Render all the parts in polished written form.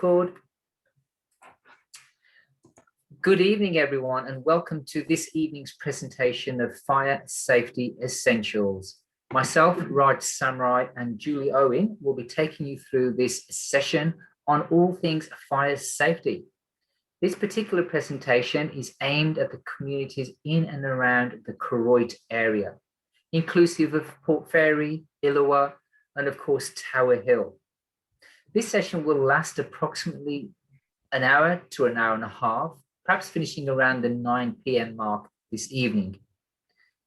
Record. Good evening, everyone, and welcome to this evening's presentation of Fire Safety Essentials. Myself, Raj Samurai, and Julie Owen will be taking you through this session on all things fire safety. This particular presentation is aimed at the communities in and around the Koroit area, inclusive of Port Fairy, Illawarra, and of course, Tower Hill. This session will last approximately an hour to an hour and a half, perhaps finishing around the 9 p.m. mark this evening.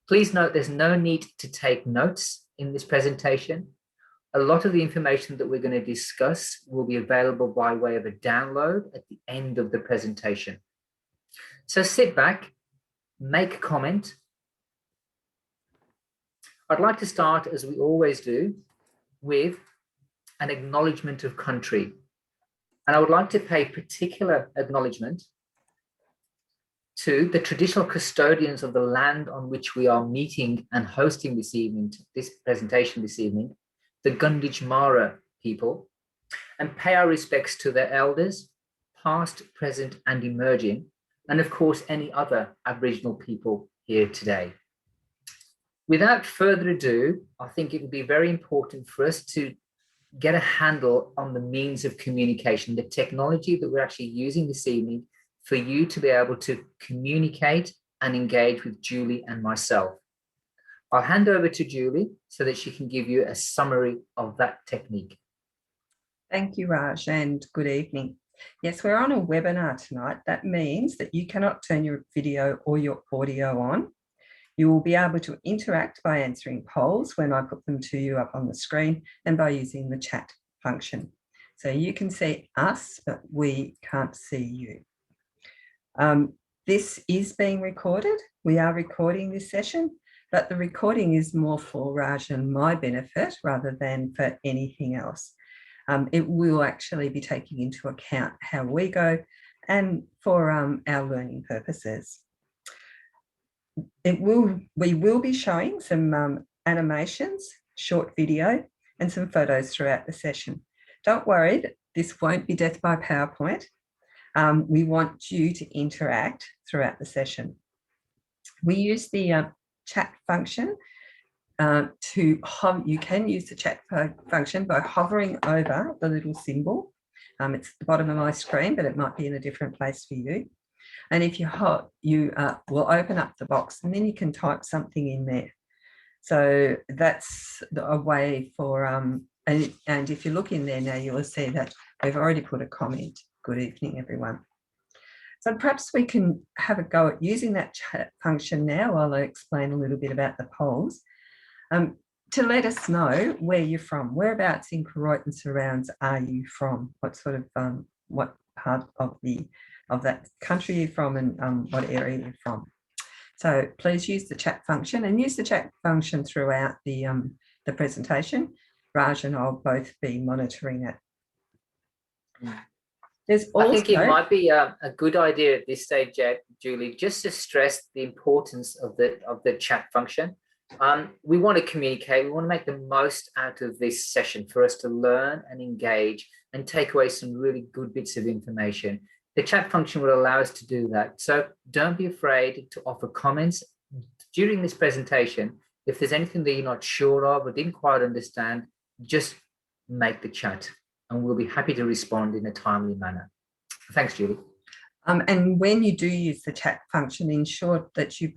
Please note there's no need to take notes in this presentation. A lot of the information that we're going to discuss will be available by way of a download at the end of the presentation. So sit back, make a comment. I'd like to start, as we always do, with an acknowledgement of country. And I would like to pay particular acknowledgement to the traditional custodians of the land on which we are meeting and hosting this evening, this presentation this evening, the Gunditj Mara people, and pay our respects to their elders, past, present, and emerging, and of course, any other Aboriginal people here today. Without further ado, I think it would be very important for us to get a handle on the means of communication, the technology that we're actually using this evening for you to be able to communicate and engage with Julie and myself. I'll hand over to Julie so that she can give you a summary of that technique. Thank you, Raj, and good evening. Yes, we're on a webinar tonight. That means that you cannot turn your video or your audio on. You will be able to interact by answering polls when I put them to you up on the screen and by using the chat function. So you can see us, but we can't see you. This is being recorded. We are recording this session, but the recording is more for Raj and my benefit rather than for anything else. It will actually be taking into account how we go and for our learning purposes. We will be showing some animations, short video, and some photos throughout the session. Don't worry, this won't be death by PowerPoint. We want you to interact throughout the session. We use the chat function you can use the chat function by hovering over the little symbol. It's at the bottom of my screen, but it might be in a different place for you. And if you will open up the box and then you can type something in there. So that's a way for, and if you look in there now, you will see that we've already put a comment. Good evening, everyone. So perhaps we can have a go at using that chat function now while I explain a little bit about the polls. To let us know where you're from. Whereabouts in Koroit and surrounds are you from? What sort of, what part of that country you're from and what area you're from. So please use the chat function and use the chat function throughout the presentation. Raj and I'll both be monitoring it. I think it might be a good idea at this stage, Julie, just to stress the importance of the chat function. We want to communicate, we want to make the most out of this session for us to learn and engage and take away some really good bits of information. The chat function will allow us to do that. So don't be afraid to offer comments during this presentation. If there's anything that you're not sure of or didn't quite understand, just make the chat and we'll be happy to respond in a timely manner. Thanks, Julie. And when you do use the chat function, ensure that you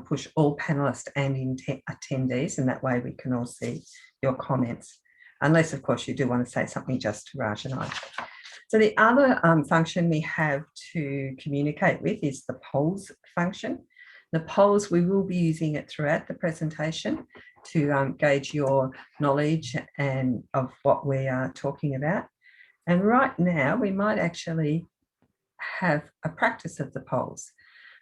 push all panelists and attendees, and that way we can all see your comments, unless, of course, you do want to say something just to Raj and I. So the other function we have to communicate with is the polls function. The polls, we will be using it throughout the presentation to gauge your knowledge and of what we are talking about. And right now, we might actually have a practice of the polls.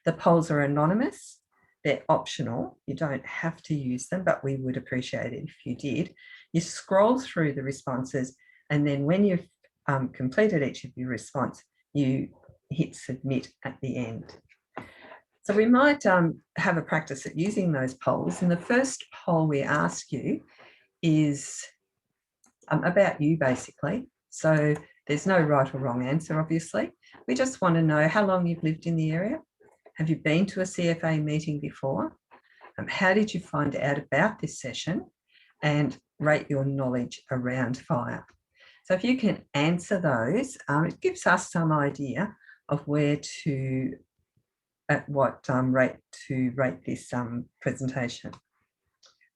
The polls are anonymous. They're optional. You don't have to use them, but we would appreciate it if you did. You scroll through the responses, and then when you've completed each of your response, you hit submit at the end. So we might have a practice at using those polls. And the first poll we ask you is about you, basically. So There's no right or wrong answer, obviously. We just want to know how long you've lived in the area. Have you been to a CFA meeting before? How did you find out about this session? And rate your knowledge around fire. So if you can answer those, it gives us some idea of where to, at what rate to rate this presentation.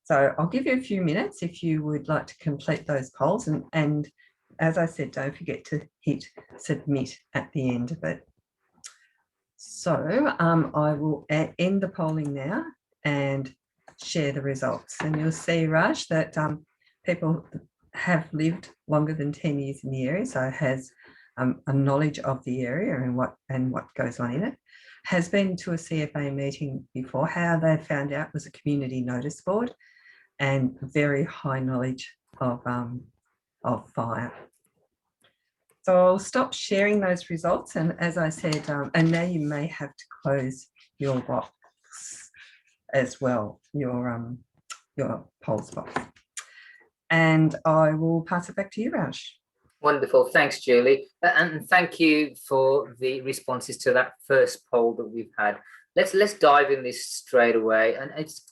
So I'll give you a few minutes if you would like to complete those polls. And as I said, don't forget to hit submit at the end of it. So I will end the polling now and share the results. And you'll see, Raj, that people have lived longer than 10 years in the area, so has a knowledge of the area and what goes on in it, has been to a CFA meeting before. How they found out was a community notice board, and very high knowledge of fire. So I'll stop sharing those results, and as I said, and now you may have to close your box as well, your polls box. And I will pass it back to you, Raj. Wonderful. Thanks, Julie. And thank you for the responses to that first poll that we've had. Let's dive in this straight away. And it's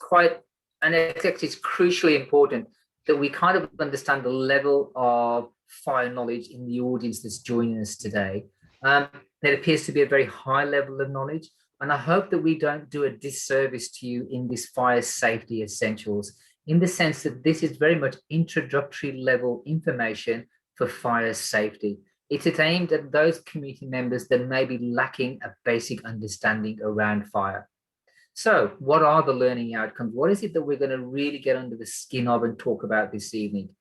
crucially important that we kind of understand the level of fire knowledge in the audience that's joining us today. There appears to be a very high level of knowledge, and I hope that we don't do a disservice to you in this fire safety essentials, in the sense that this is very much introductory level information for fire safety. It's aimed at those community members that may be lacking a basic understanding around fire. So what are the learning outcomes? What is it that we're going to really get under the skin of and talk about this evening?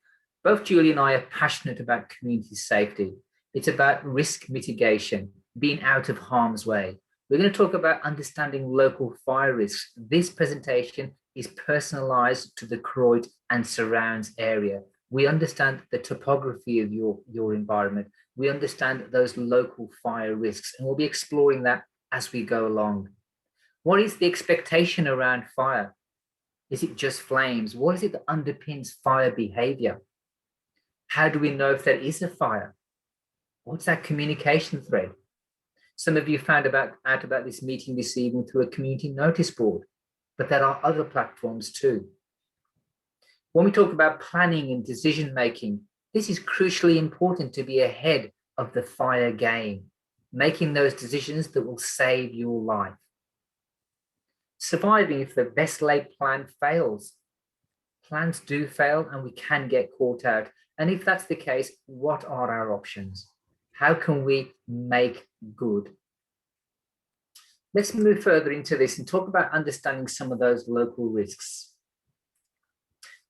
Both Julie and I are passionate about community safety. It's about risk mitigation, being out of harm's way. We're going to talk about understanding local fire risks. This presentation is personalised to the Koroit and surrounds area. We understand the topography of your environment. We understand those local fire risks, and we'll be exploring that as we go along. What is the expectation around fire? Is it just flames? What is it that underpins fire behaviour? How do we know if there is a fire? What's that communication thread? Some of you found out about this meeting this evening through a community notice board, but there are other platforms too. When we talk about planning and decision making, this is crucially important to be ahead of the fire game, making those decisions that will save your life. Surviving if the best laid plan fails. Plans do fail and we can get caught out. And if that's the case, what are our options? How can we make good? Let's move further into this and talk about understanding some of those local risks.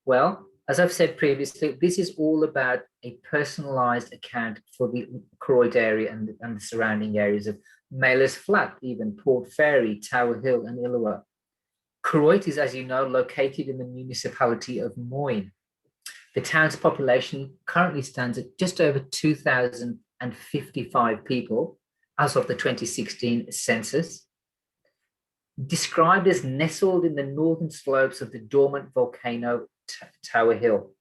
Well, as I've said previously, this is all about a personalised account for the Koroit area and the surrounding areas of Mailers Flat, even Port Fairy, Tower Hill and Illawarra. Koroit is, as you know, located in the municipality of Moyne. The town's population currently stands at just over 2,055 people as of the 2016 census. Described as nestled in the northern slopes of the dormant volcano Tower Hill.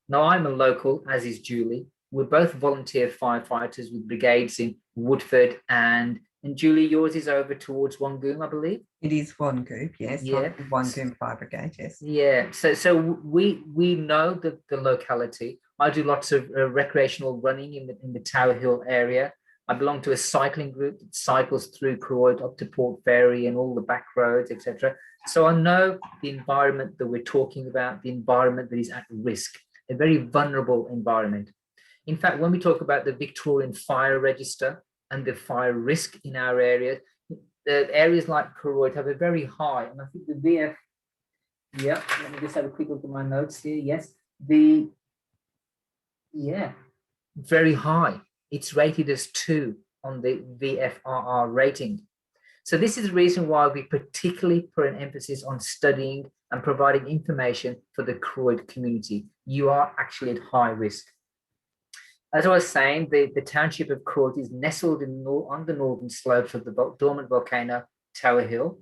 Now, I'm a local, as is Julie. We're both volunteer firefighters with brigades in Woodford and Julie, yours is over towards Wangoom, I believe. It is Wangoom, yes. Yeah. Wangoom Fire Brigade, yes. Yeah. So we know the locality. I do lots of recreational running in the Tower Hill area. I belong to a cycling group that cycles through Koroit up to Port Fairy and all the back roads, etc. So I know the environment that we're talking about, the environment that is at risk, a very vulnerable environment. In fact, when we talk about the Victorian Fire Register and the fire risk in our area, the areas like Koroit have a very high, and I think the VF, yeah, let me just have a quick look at my notes here. Yes, very high. It's rated as 2 on the VFRR rating. So this is the reason why we particularly put an emphasis on studying and providing information for the Koroit community. You are actually at high risk. As I was saying, the township of Koroit is nestled on the northern slopes of the dormant volcano Tower Hill.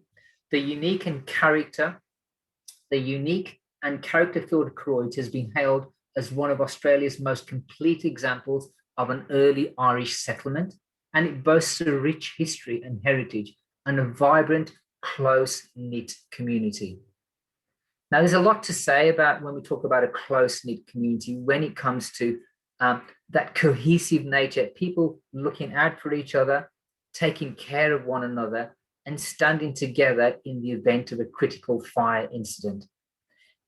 The unique and character-filled Koroit has been hailed as one of Australia's most complete examples of an early Irish settlement, and it boasts a rich history and heritage and a vibrant, close-knit community. Now, there's a lot to say about when we talk about a close-knit community when it comes to that cohesive nature, people looking out for each other, taking care of one another, and standing together in the event of a critical fire incident.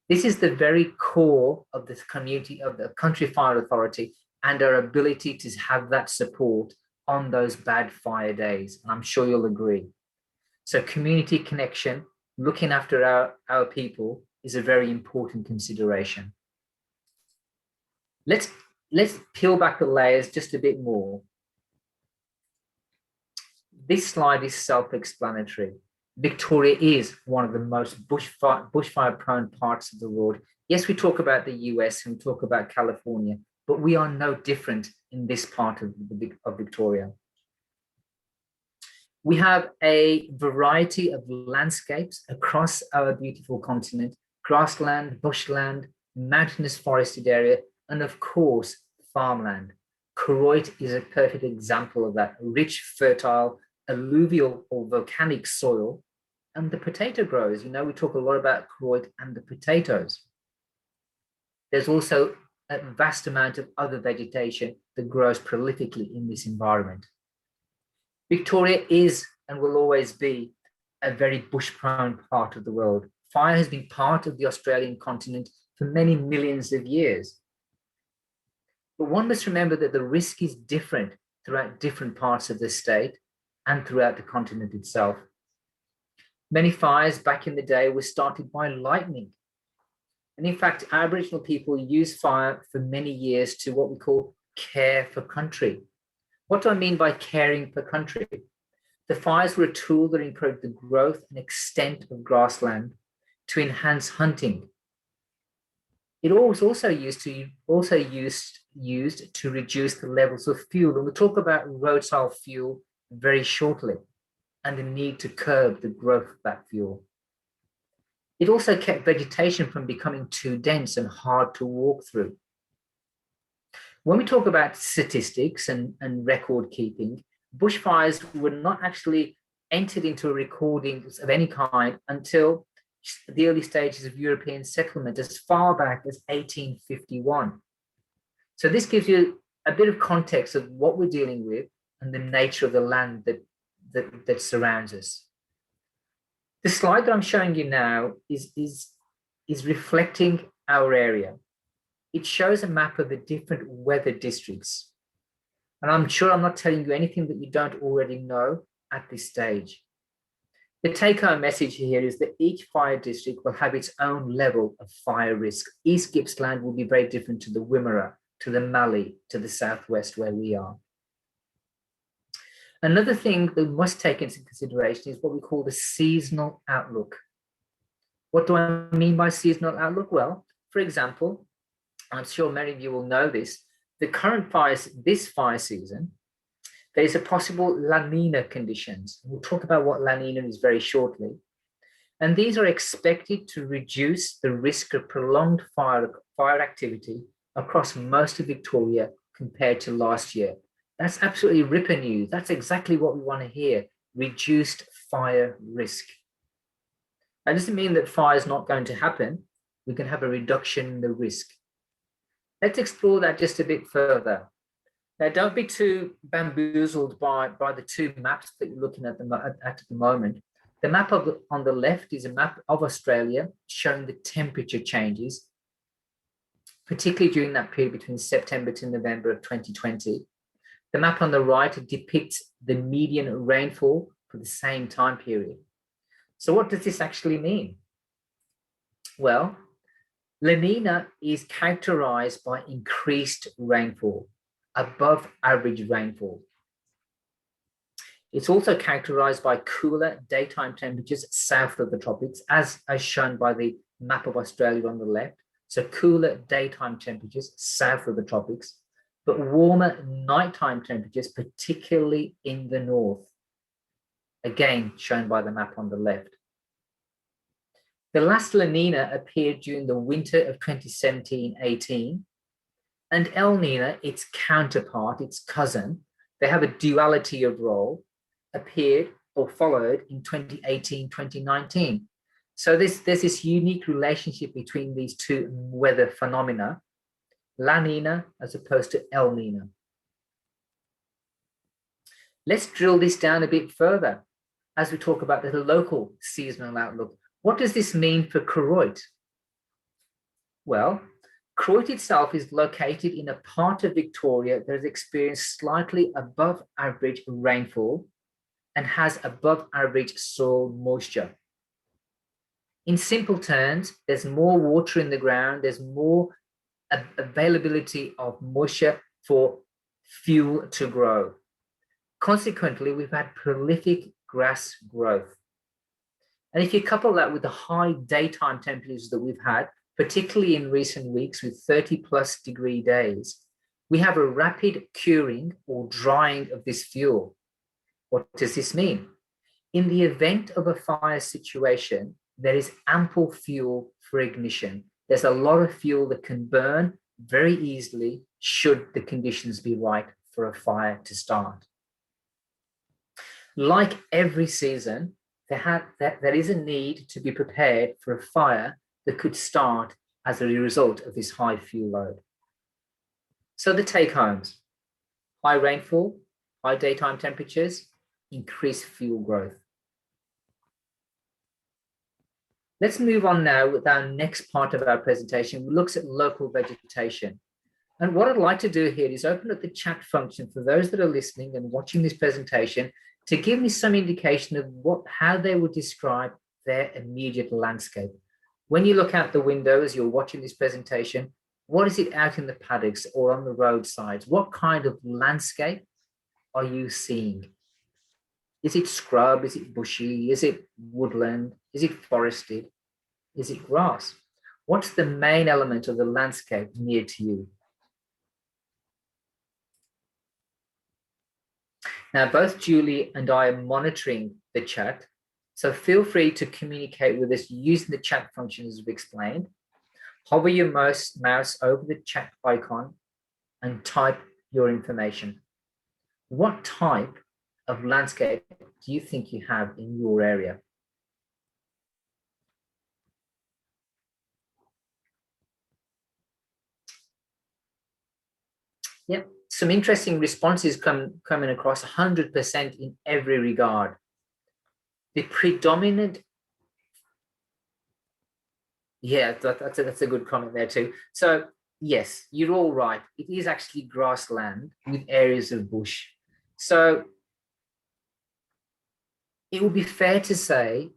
This is the very core of the community of the Country Fire Authority and our ability to have that support on those bad fire days. And I'm sure you'll agree. So community connection, looking after our people is a very important consideration. Let's peel back the layers just a bit more. This slide is self-explanatory. Victoria is one of the most bushfire-prone parts of the world. Yes, we talk about the US and we talk about California, but we are no different in this part of Victoria. We have a variety of landscapes across our beautiful continent: grassland, bushland, mountainous forested area, and of course, farmland. Koroit is a perfect example of that: rich, fertile, alluvial or volcanic soil, and the potato grows. You know, we talk a lot about Koroit and the potatoes. There's also a vast amount of other vegetation that grows prolifically in this environment. Victoria is and will always be a very bush-prone part of the world. Fire has been part of the Australian continent for many millions of years. But one must remember that the risk is different throughout different parts of the state and throughout the continent itself. Many fires back in the day were started by lightning. And in fact, Aboriginal people used fire for many years to what we call care for country. What do I mean by caring for country? The fires were a tool that encouraged the growth and extent of grassland to enhance hunting. It was also used to reduce the levels of fuel. And we'll talk about roadside fuel very shortly and the need to curb the growth of that fuel. It also kept vegetation from becoming too dense and hard to walk through. When we talk about statistics and record keeping, bushfires were not actually entered into recordings of any kind until the early stages of European settlement as far back as 1851. So this gives you a bit of context of what we're dealing with and the nature of the land that surrounds us. The slide that I'm showing you now is reflecting our area. It shows a map of the different weather districts. And I'm sure I'm not telling you anything that you don't already know at this stage. The take-home message here is that each fire district will have its own level of fire risk. East Gippsland will be very different to the Wimmera, to the Mallee, to the southwest where we are. Another thing that we must take into consideration is what we call the seasonal outlook. What do I mean by seasonal outlook? Well, for example, I'm sure many of you will know this, the current fires, this fire season, there's a possible La Nina conditions. We'll talk about what La Nina is very shortly. And these are expected to reduce the risk of prolonged fire activity across most of Victoria compared to last year. That's absolutely ripper news. That's exactly what we want to hear: reduced fire risk. That doesn't mean that fire is not going to happen. We can have a reduction in the risk. Let's explore that just a bit further. Now, don't be too bamboozled by the two maps that you're looking at the moment. The map on the left is a map of Australia showing the temperature changes, particularly during that period between September to November of 2020. The map on the right depicts the median rainfall for the same time period. So what does this actually mean? Well, La Nina is characterized by increased rainfall, above average rainfall. It's also characterized by cooler daytime temperatures south of the tropics, as shown by the map of Australia on the left. So cooler daytime temperatures south of the tropics, but warmer nighttime temperatures, particularly in the north. Again, shown by the map on the left. The last La Nina appeared during the winter of 2017-18, And El Nino, its counterpart, its cousin, they have a duality of role, appeared or followed in 2018, 2019. So there's this unique relationship between these two weather phenomena, La Nina as opposed to El Nino. Let's drill this down a bit further as we talk about the local seasonal outlook. What does this mean for Koroit? Well, Koroit itself is located in a part of Victoria that has experienced slightly above average rainfall and has above average soil moisture. In simple terms, there's more water in the ground, there's more availability of moisture for fuel to grow. Consequently, we've had prolific grass growth. And if you couple that with the high daytime temperatures that we've had, particularly in recent weeks with 30+ degree days, we have a rapid curing or drying of this fuel. What does this mean? In the event of a fire situation, there is ample fuel for ignition. There's a lot of fuel that can burn very easily should the conditions be right for a fire to start. Like every season, there is a need to be prepared for a fire that could start as a result of this high fuel load. So the take-homes: high rainfall, high daytime temperatures, increased fuel growth. Let's move on now with our next part of our presentation, which looks at local vegetation. And what I'd like to do here is open up the chat function for those that are listening and watching this presentation to give me some indication of how they would describe their immediate landscape. When you look out the window as you're watching this presentation, what is it out in the paddocks or on the roadsides? What kind of landscape are you seeing? Is it scrub? Is it bushy? Is it woodland? Is it forested? Is it grass? What's the main element of the landscape near to you? Now, both Julie and I are monitoring the chat, so feel free to communicate with us using the chat function as we've explained. Hover your mouse over the chat icon and type your information. What type of landscape do you think you have in your area? Yep, some interesting responses coming across 100% in every regard. The predominant, yeah, that's a good comment there too. So yes, you're all right. It is actually grassland with areas of bush. So it would be fair to say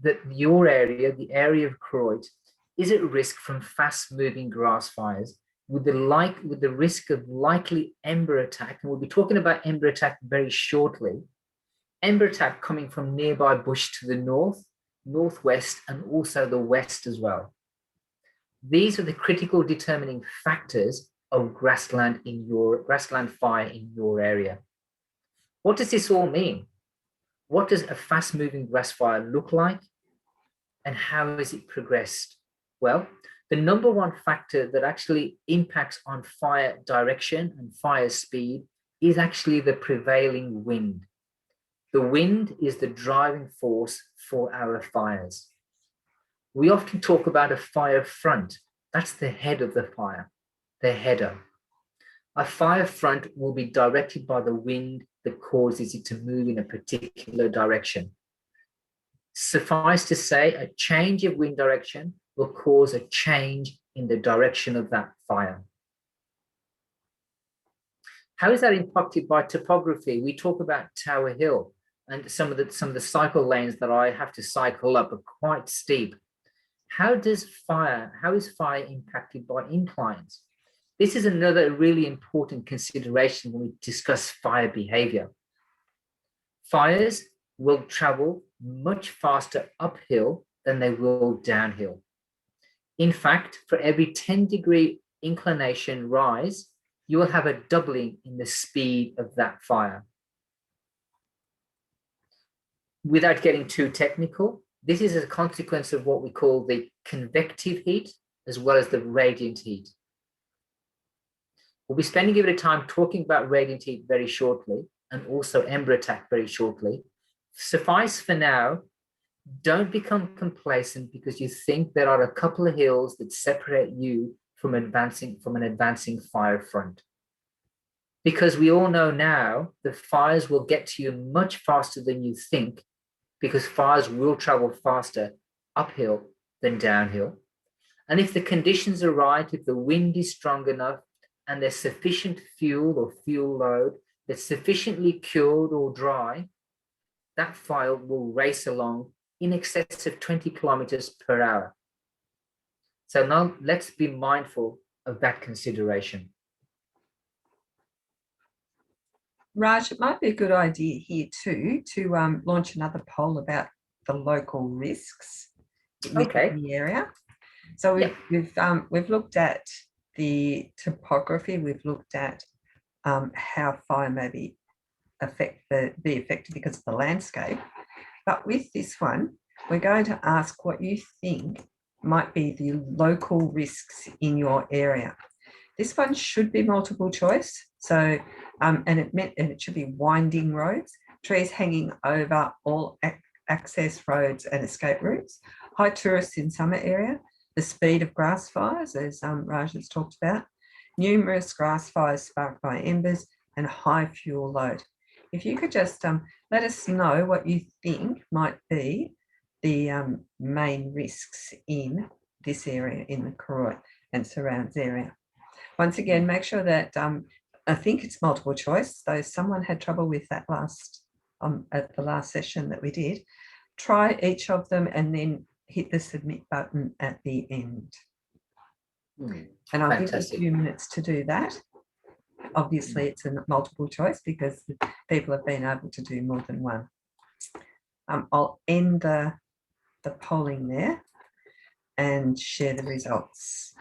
that your area, the area of Koroit, is at risk from fast-moving grass fires with the risk of likely ember attack. And we'll be talking about ember attack very shortly. Ember attack coming from nearby bush to the north, northwest, and also the west as well. These are the critical determining factors of grassland fire in your area. What does this all mean? What does a fast-moving grass fire look like? And how has it progressed? Well, the number one factor that actually impacts on fire direction and fire speed is actually the prevailing wind. The wind is the driving force for our fires. We often talk about a fire front. That's the head of the fire, the header. A fire front will be directed by the wind that causes it to move in a particular direction. Suffice to say, a change of wind direction will cause a change in the direction of that fire. How is that impacted by topography? We talk about Tower Hill, and some of the cycle lanes that I have to cycle up are quite steep. How is fire impacted by inclines? This is another really important consideration when we discuss fire behavior. Fires will travel much faster uphill than they will downhill. In fact, for every 10-degree inclination rise, you will have a doubling in the speed of that fire. Without getting too technical, this is a consequence of what we call the convective heat as well as the radiant heat. We'll be spending a bit of time talking about radiant heat very shortly, and also Ember attack very shortly. Suffice for now, don't become complacent because you think there are a couple of hills that separate you from an advancing fire front. Because we all know now the fires will get to you much faster than you think, because fires will travel faster uphill than downhill. And if the conditions are right, if the wind is strong enough and there's sufficient fuel or fuel load that's sufficiently cured or dry, that fire will race along in excess of 20 kilometers per hour. So now let's be mindful of that consideration. Raj, it might be a good idea here too to launch another poll about the local risks within the area. So we've looked at the topography, we've looked at how fire may be affected because of the landscape. But with this one, we're going to ask what you think might be the local risks in your area. This one should be multiple choice. So, and it should be winding roads, trees hanging over all access roads and escape routes, high tourists in summer area, the speed of grass fires, as Raj has talked about, numerous grass fires sparked by embers, and high fuel load. If you could just let us know what you think might be the main risks in this area, in the Koroit and surrounds area. Once again, make sure that I think it's multiple choice, though someone had trouble with that at the last session that we did. Try each of them and then hit the submit button at the end. And I'll give you a few minutes to do that. Obviously, it's a multiple choice because people have been able to do more than one. I'll end the polling there and share the results.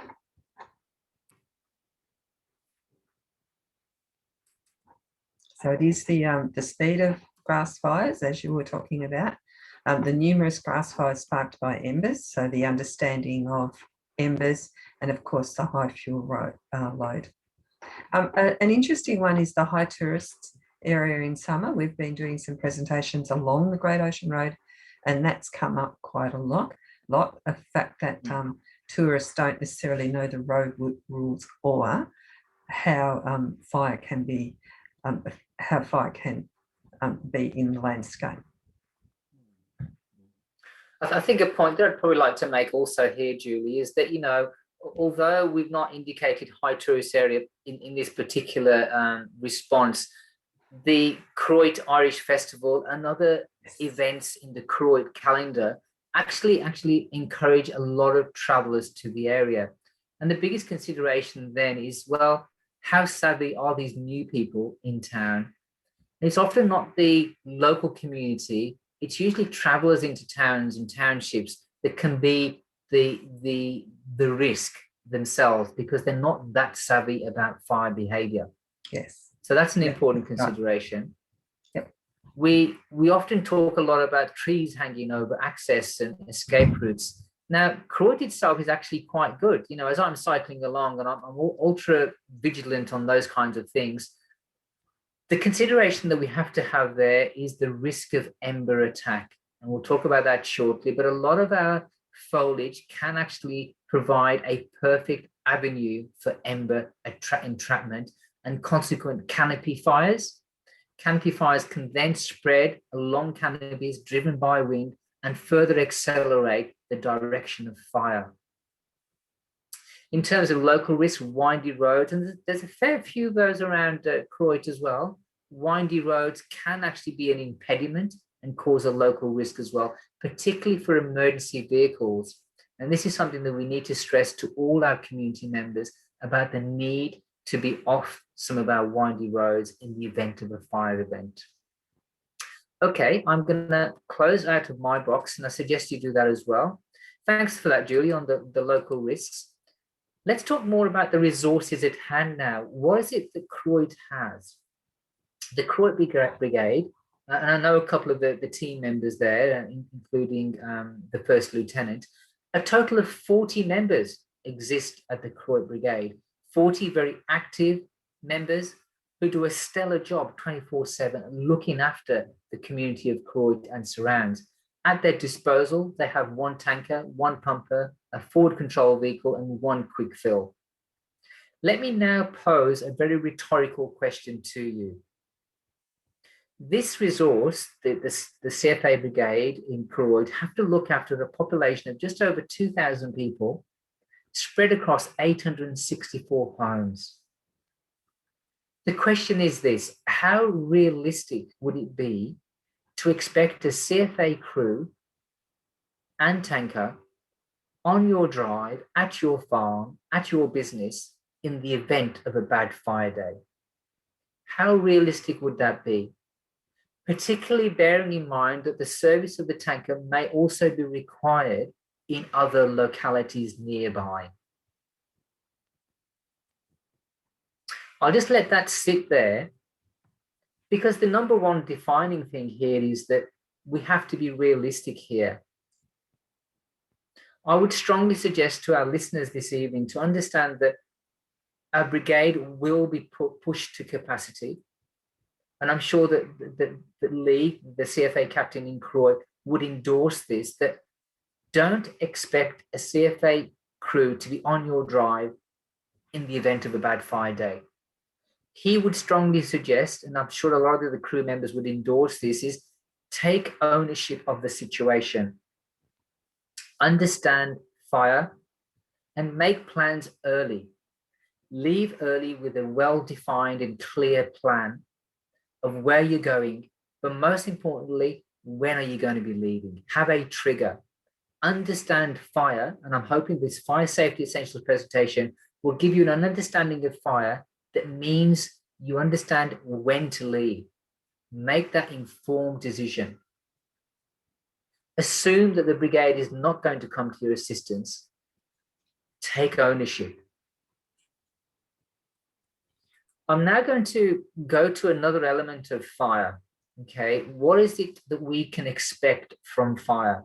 So it is the speed of grass fires, as you were talking about, the numerous grass fires sparked by embers, so the understanding of embers, and of course the high fuel load. An interesting one is the high tourist area in summer. We've been doing some presentations along the Great Ocean Road, and that's come up quite a lot. The fact that tourists don't necessarily know the road rules or how fire can be in the landscape. I think a point that I'd probably like to make also here, Julie, is that, you know, although we've not indicated high tourist area in this particular response, the Koroit Irish Festival and other events in the Koroit calendar actually encourage a lot of travellers to the area. And the biggest consideration then is, well, how savvy are these new people in town? It's often not the local community. It's usually travellers into towns and townships that can be the risk themselves because they're not that savvy about fire behaviour. Yes. So that's an important consideration. Yep. We often talk a lot about trees hanging over access and escape routes. Now, Koroit itself is actually quite good. You know, as I'm cycling along and I'm ultra vigilant on those kinds of things, the consideration that we have to have there is the risk of ember attack. And we'll talk about that shortly, but a lot of our foliage can actually provide a perfect avenue for ember entrapment and consequent canopy fires. Canopy fires can then spread along canopies driven by wind and further accelerate the direction of fire. In terms of local risk, windy roads, and there's a fair few of those around Koroit as well. Windy roads can actually be an impediment and cause a local risk as well, particularly for emergency vehicles. And this is something that we need to stress to all our community members about the need to be off some of our windy roads in the event of a fire event. Okay, I'm going to close out of my box, and I suggest you do that as well. Thanks for that, Julie, on the local risks. Let's talk more about the resources at hand now. What is it that Koroit has? The Koroit Brigade, and I know a couple of the team members there, including the First Lieutenant, a total of 40 members exist at the Koroit Brigade, 40 very active, members who do a stellar job 24/7 looking after the community of Koroit and surrounds. At their disposal, they have one tanker, one pumper, a forward control vehicle, and one quick fill. Let me now pose a very rhetorical question to you. This resource, the CFA Brigade in Koroit, have to look after a population of just over 2,000 people spread across 864 homes. The question is this: how realistic would it be to expect a CFA crew and tanker on your drive, at your farm, at your business, in the event of a bad fire day? How realistic would that be? Particularly bearing in mind that the service of the tanker may also be required in other localities nearby. I'll just let that sit there, because the number one defining thing here is that we have to be realistic here. I would strongly suggest to our listeners this evening to understand that our brigade will be pushed to capacity. And I'm sure that Lee, the CFA captain in Koroit, would endorse this, that don't expect a CFA crew to be on your drive in the event of a bad fire day. He would strongly suggest, and I'm sure a lot of the crew members would endorse this, is take ownership of the situation. Understand fire and make plans early. Leave early with a well-defined and clear plan of where you're going, but most importantly, when are you going to be leaving? Have a trigger. Understand fire, and I'm hoping this Fire Safety Essentials presentation will give you an understanding of fire that means you understand when to leave. Make that informed decision. Assume that the brigade is not going to come to your assistance. Take ownership. I'm now going to go to another element of fire. Okay, what is it that we can expect from fire?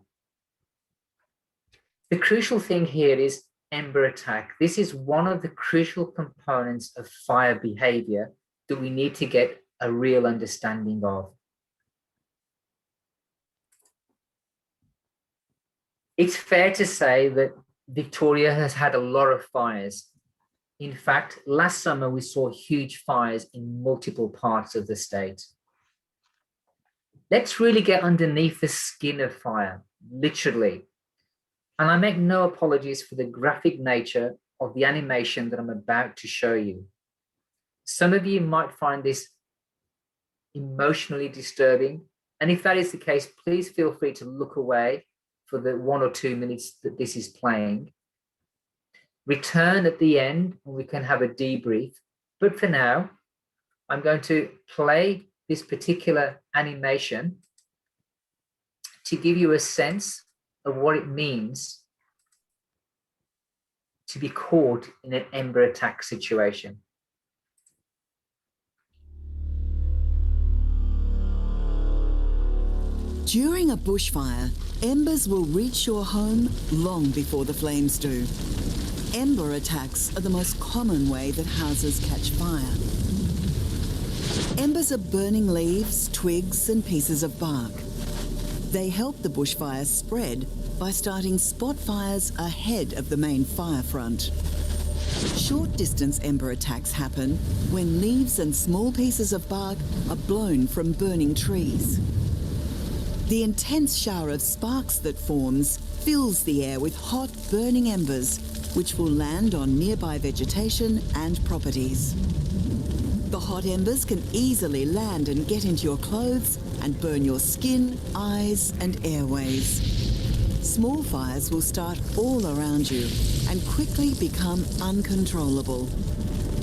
The crucial thing here is Ember attack. This is one of the crucial components of fire behaviour that we need to get a real understanding of. It's fair to say that Victoria has had a lot of fires. In fact, last summer we saw huge fires in multiple parts of the state. Let's really get underneath the skin of fire, literally. And I make no apologies for the graphic nature of the animation that I'm about to show you. Some of you might find this emotionally disturbing. And if that is the case, please feel free to look away for the 1 or 2 minutes that this is playing. Return at the end and we can have a debrief. But for now, I'm going to play this particular animation to give you a sense of what it means to be caught in an Ember attack situation. During a bushfire, embers will reach your home long before the flames do. Ember attacks are the most common way that houses catch fire. Embers are burning leaves, twigs, and pieces of bark. They help the bushfire spread by starting spot fires ahead of the main fire front. Short-distance ember attacks happen when leaves and small pieces of bark are blown from burning trees. The intense shower of sparks that forms fills the air with hot, burning embers, which will land on nearby vegetation and properties. The hot embers can easily land and get into your clothes and burn your skin, eyes, and airways. Small fires will start all around you and quickly become uncontrollable.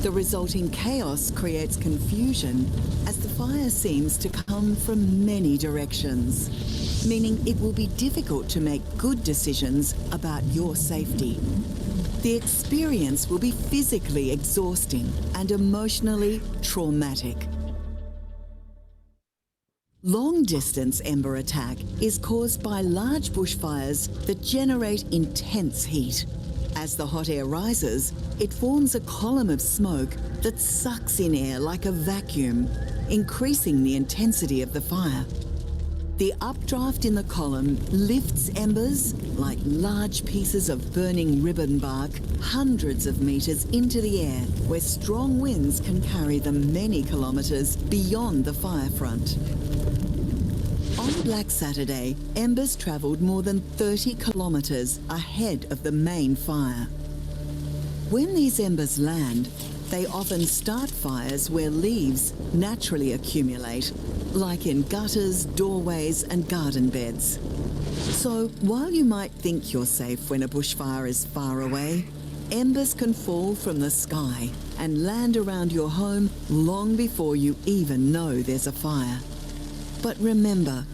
The resulting chaos creates confusion as the fire seems to come from many directions, meaning it will be difficult to make good decisions about your safety. The experience will be physically exhausting and emotionally traumatic. Long-distance ember attack is caused by large bushfires that generate intense heat. As the hot air rises, it forms a column of smoke that sucks in air like a vacuum, increasing the intensity of the fire. The updraft in the column lifts embers like large pieces of burning ribbon bark hundreds of metres into the air, where strong winds can carry them many kilometres beyond the fire front. On Black Saturday, embers travelled more than 30 kilometres ahead of the main fire. When these embers land, they often start fires where leaves naturally accumulate, like in gutters, doorways and garden beds. So while you might think you're safe when a bushfire is far away, embers can fall from the sky and land around your home long before you even know there's a fire. But remember,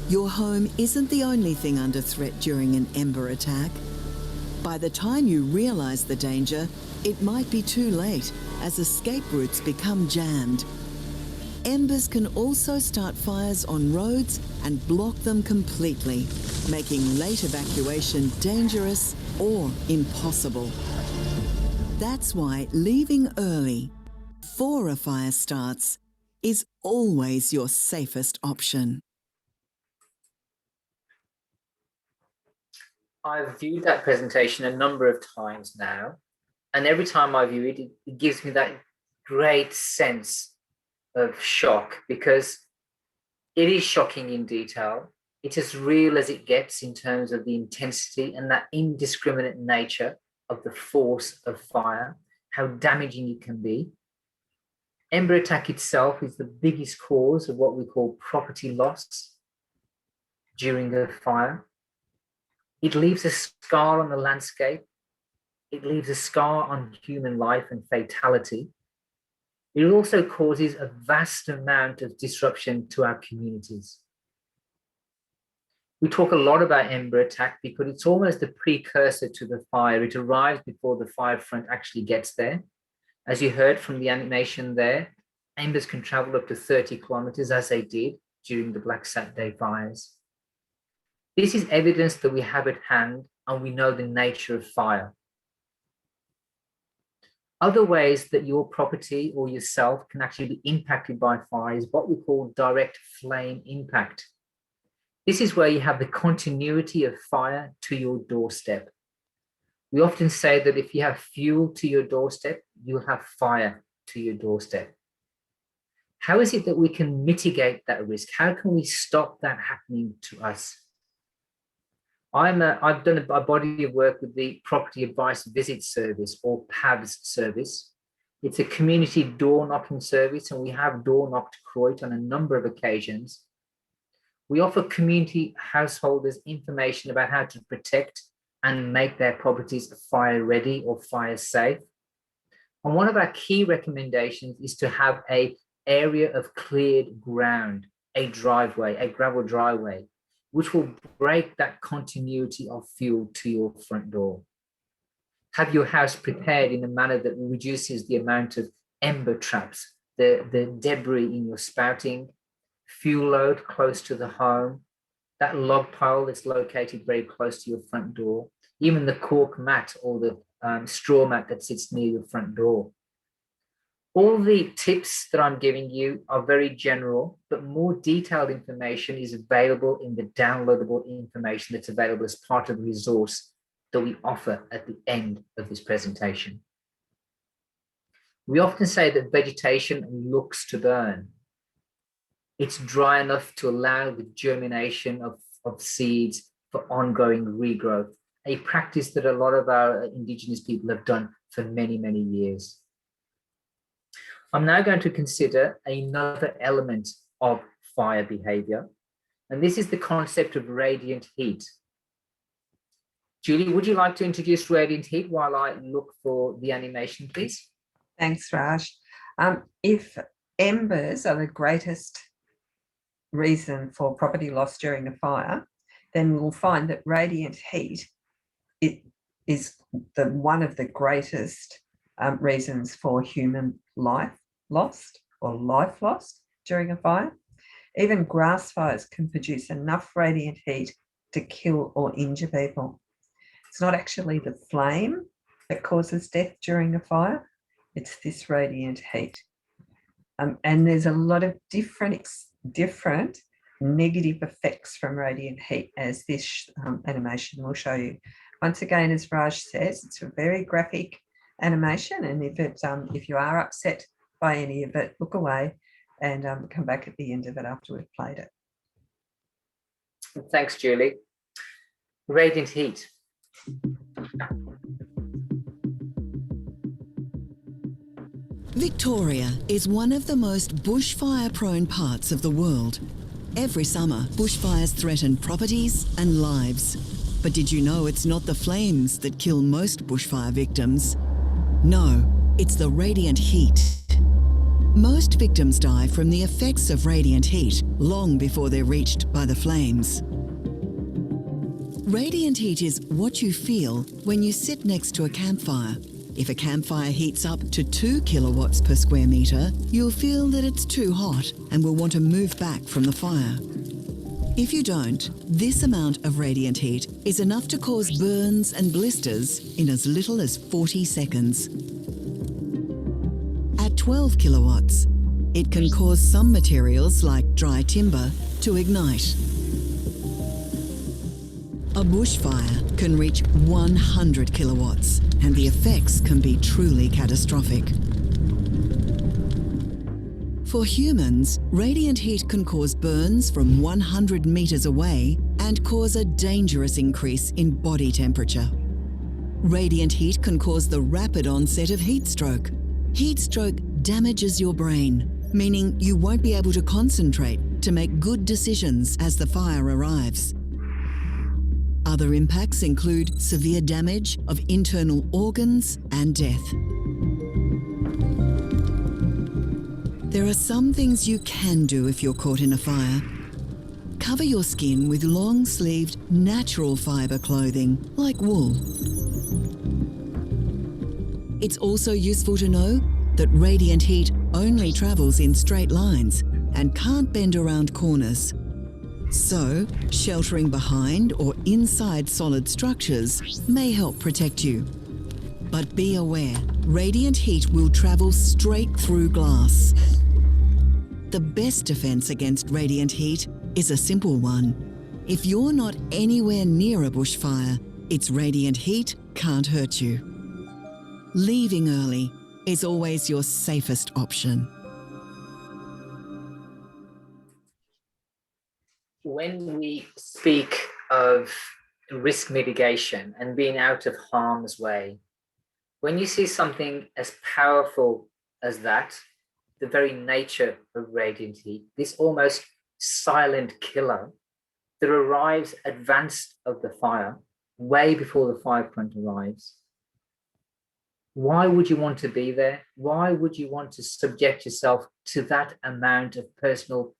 your home isn't the only thing under threat during an ember attack. By the time you realise the danger, it might be too late as escape routes become jammed. Embers can also start fires on roads and block them completely, making late evacuation dangerous or impossible. That's why leaving early, before a fire starts, is always your safest option. I've viewed that presentation a number of times now, and every time I view it, it gives me that great sense of shock, because it is shocking in detail. It's as real as it gets in terms of the intensity and that indiscriminate nature of the force of fire, how damaging it can be. Ember attack itself is the biggest cause of what we call property loss during a fire. It leaves a scar on the landscape. It leaves a scar on human life and fatality. It also causes a vast amount of disruption to our communities. We talk a lot about ember attack because it's almost a precursor to the fire. It arrives before the fire front actually gets there. As you heard from the animation there, embers can travel up to 30 kilometers, as they did during the Black Saturday fires. This is evidence that we have at hand and we know the nature of fire. Other ways that your property or yourself can actually be impacted by fire is what we call direct flame impact. This is where you have the continuity of fire to your doorstep. We often say that if you have fuel to your doorstep, you'll have fire to your doorstep. How is it that we can mitigate that risk? How can we stop that happening to us? I've done a body of work with the Property Advice Visit Service, or PAVS service. It's a community door knocking service, and we have door knocked Koroit on a number of occasions. We offer community householders information about how to protect and make their properties fire ready or fire safe. And one of our key recommendations is to have an area of cleared ground, a driveway, a gravel driveway, which will break that continuity of fuel to your front door. Have your house prepared in a manner that reduces the amount of ember traps, the debris in your spouting, fuel load close to the home, that log pile that's located very close to your front door, even the cork mat or the straw mat that sits near your front door. All the tips that I'm giving you are very general, but more detailed information is available in the downloadable information that's available as part of the resource that we offer at the end of this presentation. We often say that vegetation looks to burn. It's dry enough to allow the germination of seeds for ongoing regrowth, a practice that a lot of our Indigenous people have done for many, many years. I'm now going to consider another element of fire behaviour, and this is the concept of radiant heat. Julie, would you like to introduce radiant heat while I look for the animation, please? Thanks, Raj. If embers are the greatest reason for property loss during a fire, then we'll find that radiant heat is one of the greatest reasons for human life lost or life lost during a fire. Even grass fires can produce enough radiant heat to kill or injure people. It's not actually the flame that causes death during a fire. It's this radiant heat. And there's a lot of different negative effects from radiant heat, as this animation will show you. Once again, as Raj says, it's a very graphic animation, and if you are upset by any of it, look away and come back at the end of it after we've played it. Thanks, Julie. Radiant heat. Victoria is one of the most bushfire-prone parts of the world. Every summer, bushfires threaten properties and lives. But did you know it's not the flames that kill most bushfire victims? No, it's the radiant heat. Most victims die from the effects of radiant heat long before they're reached by the flames. Radiant heat is what you feel when you sit next to a campfire. If a campfire heats up to 2 kilowatts per square metre, you'll feel that it's too hot and will want to move back from the fire. If you don't, this amount of radiant heat is enough to cause burns and blisters in as little as 40 seconds. At 12 kilowatts, it can cause some materials like dry timber to ignite. A bushfire can reach 100 kilowatts, and the effects can be truly catastrophic. For humans, radiant heat can cause burns from 100 meters away and cause a dangerous increase in body temperature. Radiant heat can cause the rapid onset of heat stroke. Heat stroke damages your brain, meaning you won't be able to concentrate to make good decisions as the fire arrives. Other impacts include severe damage of internal organs and death. There are some things you can do if you're caught in a fire. Cover your skin with long-sleeved, natural fibre clothing, like wool. It's also useful to know that radiant heat only travels in straight lines and can't bend around corners. So, sheltering behind or inside solid structures may help protect you. But be aware, radiant heat will travel straight through glass. The best defense against radiant heat is a simple one. If you're not anywhere near a bushfire, its radiant heat can't hurt you. Leaving early is always your safest option. When we speak of risk mitigation and being out of harm's way, when you see something as powerful as that, the very nature of radiant heat, this almost silent killer that arrives advanced of the fire, way before the fire front arrives, why would you want to be there? Why would you want to subject yourself to that amount of personal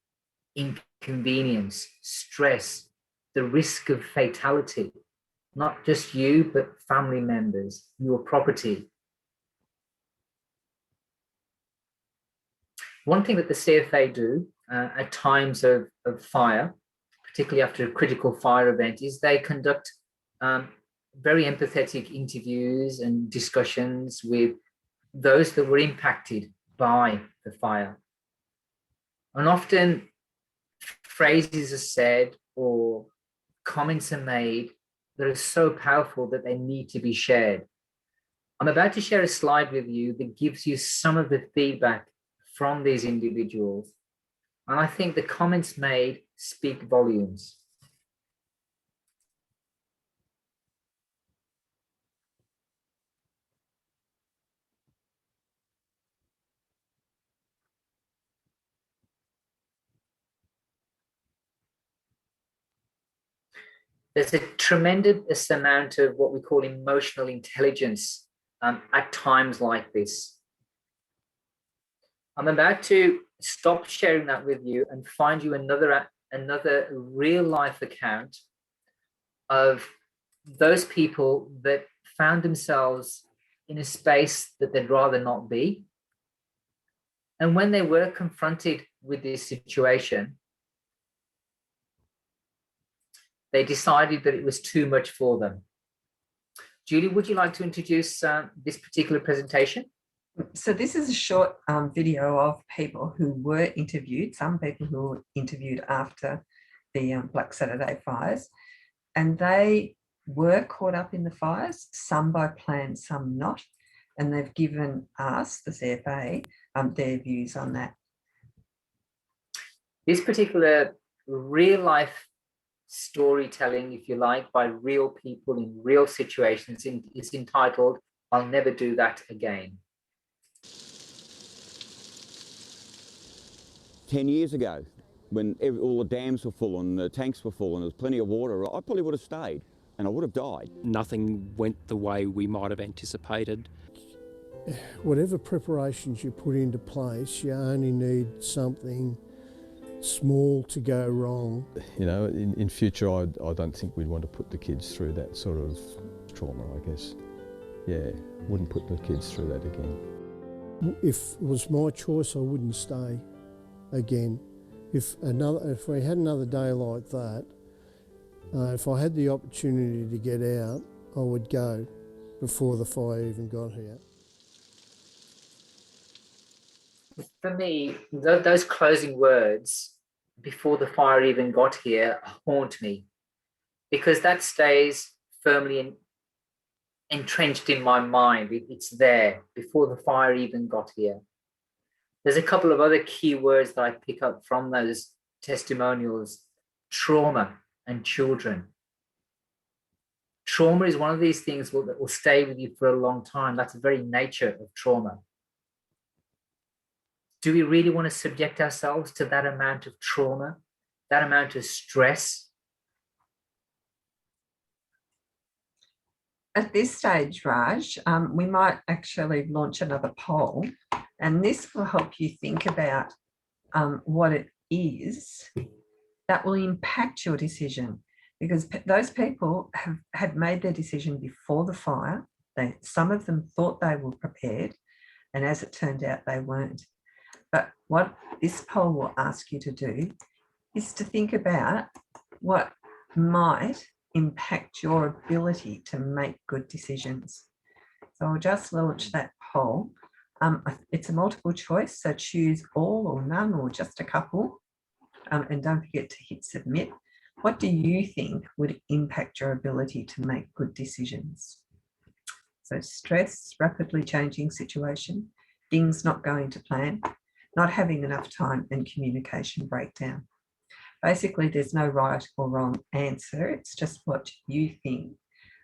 inconvenience, stress, the risk of fatality? Not just you, but family members, your property. One thing that the CFA do at times of fire, particularly after a critical fire event, is they conduct very empathetic interviews and discussions with those that were impacted by the fire. And often phrases are said or comments are made that are so powerful that they need to be shared. I'm about to share a slide with you that gives you some of the feedback from these individuals. And I think the comments made speak volumes. There's a tremendous amount of what we call emotional intelligence at times like this. I'm about to stop sharing that with you and find you another real life account of those people that found themselves in a space that they'd rather not be. And when they were confronted with this situation, they decided that it was too much for them. Julie, would you like to introduce this particular presentation? So this is a short video of people who were interviewed, some people who were interviewed after the Black Saturday fires, and they were caught up in the fires, some by plan, some not, and they've given us, the CFA, their views on that. This particular real-life storytelling, if you like, by real people in real situations is entitled, "I'll Never Do That Again." 10 years ago, when all the dams were full and the tanks were full and there was plenty of water, I probably would have stayed and I would have died. Nothing went the way we might have anticipated. Whatever preparations you put into place, you only need something small to go wrong. You know, in future, I don't think we'd want to put the kids through that sort of trauma, I guess. Yeah, wouldn't put the kids through that again. If it was my choice, I wouldn't stay again. If we had another day like that, if I had the opportunity to get out, I would go before the fire even got here. For me, those closing words, "before the fire even got here," haunt me, because that stays firmly entrenched in my mind. It's there, "before the fire even got here." There's a couple of other key words that I pick up from those testimonials: trauma and children. Trauma is one of these things that will stay with you for a long time. That's the very nature of trauma. Do we really want to subject ourselves to that amount of trauma, that amount of stress? At this stage, Raj, we might actually launch another poll, and this will help you think about what it is that will impact your decision, because those people had made their decision before the fire. Some of them thought they were prepared, and as it turned out, they weren't. But what this poll will ask you to do is to think about what might impact your ability to make good decisions. So I'll just launch that poll. It's a multiple choice, so choose all or none or just a couple. And don't forget to hit submit. What do you think would impact your ability to make good decisions? So stress, rapidly changing situation, things not going to plan, not having enough time, and communication breakdown. Basically, there's no right or wrong answer. It's just what you think,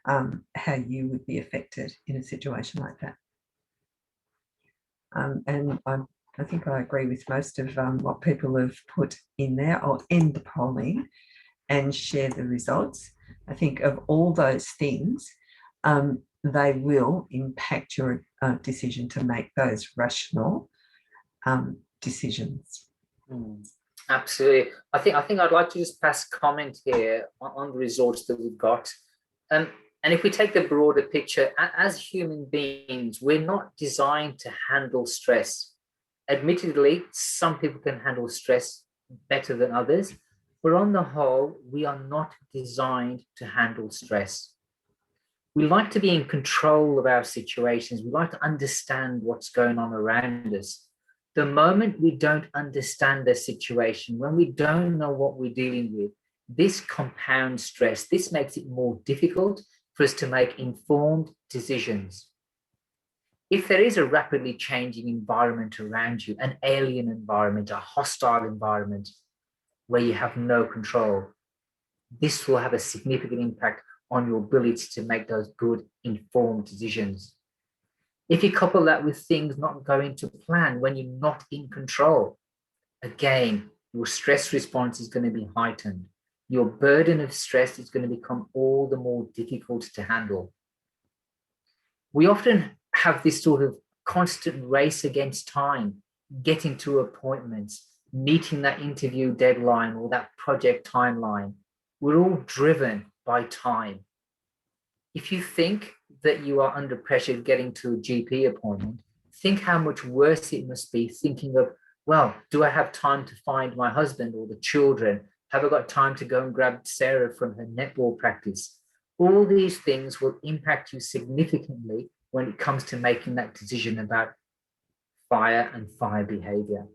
how you would be affected in a situation like that. And I think I agree with most of what people have put in there. I'll end the polling and share the results. I think of all those things, they will impact your decision to make those rational decisions. Absolutely. I think I'd like to just pass comment here on the results that we've got. And if we take the broader picture, as human beings, we're not designed to handle stress. Admittedly, some people can handle stress better than others, but on the whole, we are not designed to handle stress. We like to be in control of our situations. We like to understand what's going on around us. The moment we don't understand the situation, when we don't know what we're dealing with, this compounds stress. This makes it more difficult for us to make informed decisions. If there is a rapidly changing environment around you, an alien environment, a hostile environment where you have no control, this will have a significant impact on your ability to make those good, informed decisions. If you couple that with things not going to plan, when you're not in control, again, your stress response is going to be heightened. Your burden of stress is going to become all the more difficult to handle. We often have this sort of constant race against time, getting to appointments, meeting that interview deadline or that project timeline. We're all driven by time. If you think that you are under pressure getting to a GP appointment, think how much worse it must be thinking of, well, do I have time to find my husband or the children? Have I got time to go and grab Sarah from her netball practice? All these things will impact you significantly when it comes to making that decision about fire and fire behavior.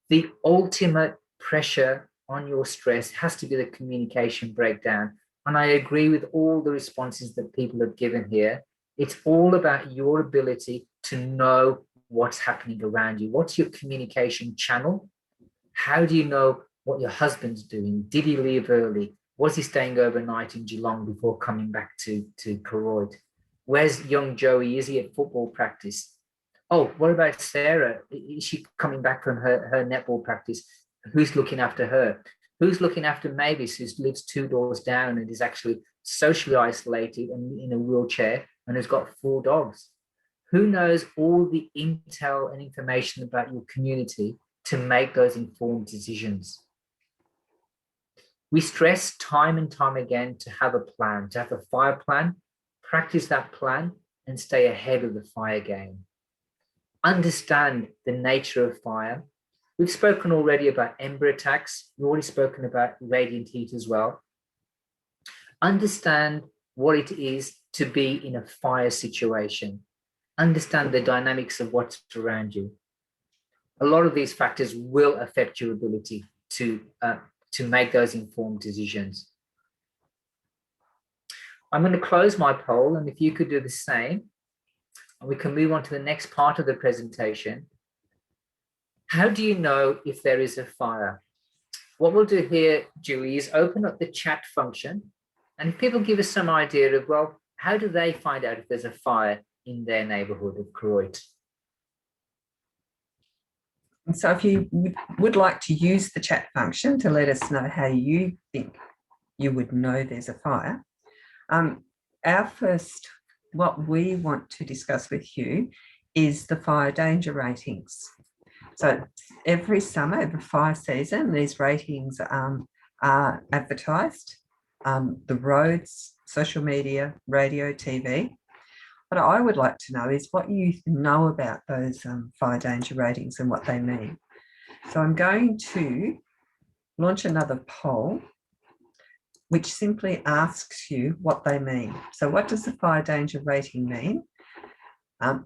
The ultimate pressure on your stress has to be the communication breakdown. And I agree with all the responses that people have given here. It's all about your ability to know what's happening around you. What's your communication channel? How do you know what your husband's doing? Did he leave early? Was he staying overnight in Geelong before coming back to Koroit? Where's young Joey? Is he at football practice? Oh, what about Sarah? Is she coming back from her netball practice? Who's looking after her? Who's looking after Mavis, who lives 2 doors down and is actually socially isolated and in a wheelchair and has got 4 dogs? Who knows all the intel and information about your community to make those informed decisions? We stress time and time again to have a plan, to have a fire plan, practice that plan, and stay ahead of the fire game. Understand the nature of fire. We've spoken already about Ember attacks. We've already spoken about radiant heat as well. Understand what it is to be in a fire situation. Understand the dynamics of what's around you. A lot of these factors will affect your ability to make those informed decisions. I'm going to close my poll, and if you could do the same, and we can move on to the next part of the presentation. How do you know if there is a fire? What we'll do here, Julie, is open up the chat function, and if people give us some idea of, well, how do they find out if there's a fire in their neighbourhood of Koroit? And so if you would like to use the chat function to let us know how you think you would know there's a fire, what we want to discuss with you is the fire danger ratings. So every summer, every fire season, these ratings are advertised, the roads, social media, radio, TV. What I would like to know is what you know about those fire danger ratings and what they mean. So I'm going to launch another poll, which simply asks you what they mean. So what does the fire danger rating mean?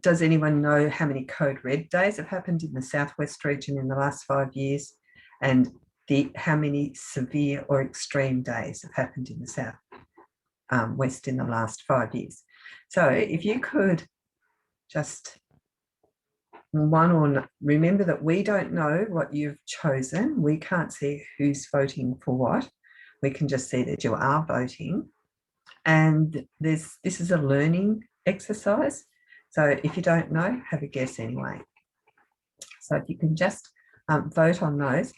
Does anyone know how many code red days have happened in the southwest region in the last 5 years? And how many severe or extreme days have happened in the south west in the last 5 years? So if you could just remember that we don't know what you've chosen. We can't see who's voting for what. We can just see that you are voting. And this is a learning exercise. So if you don't know, have a guess anyway. So if you can just vote on those.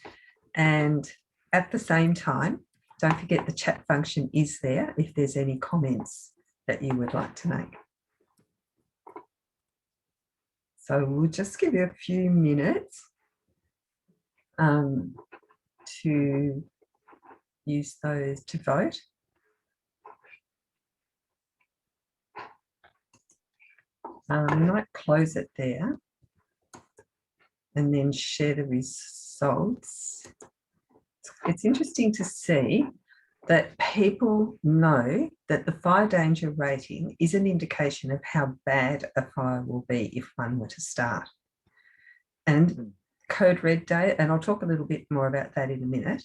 And at the same time, don't forget the chat function is there if there's any comments that you would like to make. So we'll just give you a few minutes to use those to vote. We might close it there and then share the results. It's interesting to see that people know that the fire danger rating is an indication of how bad a fire will be if one were to start. And code red day, and I'll talk a little bit more about that in a minute.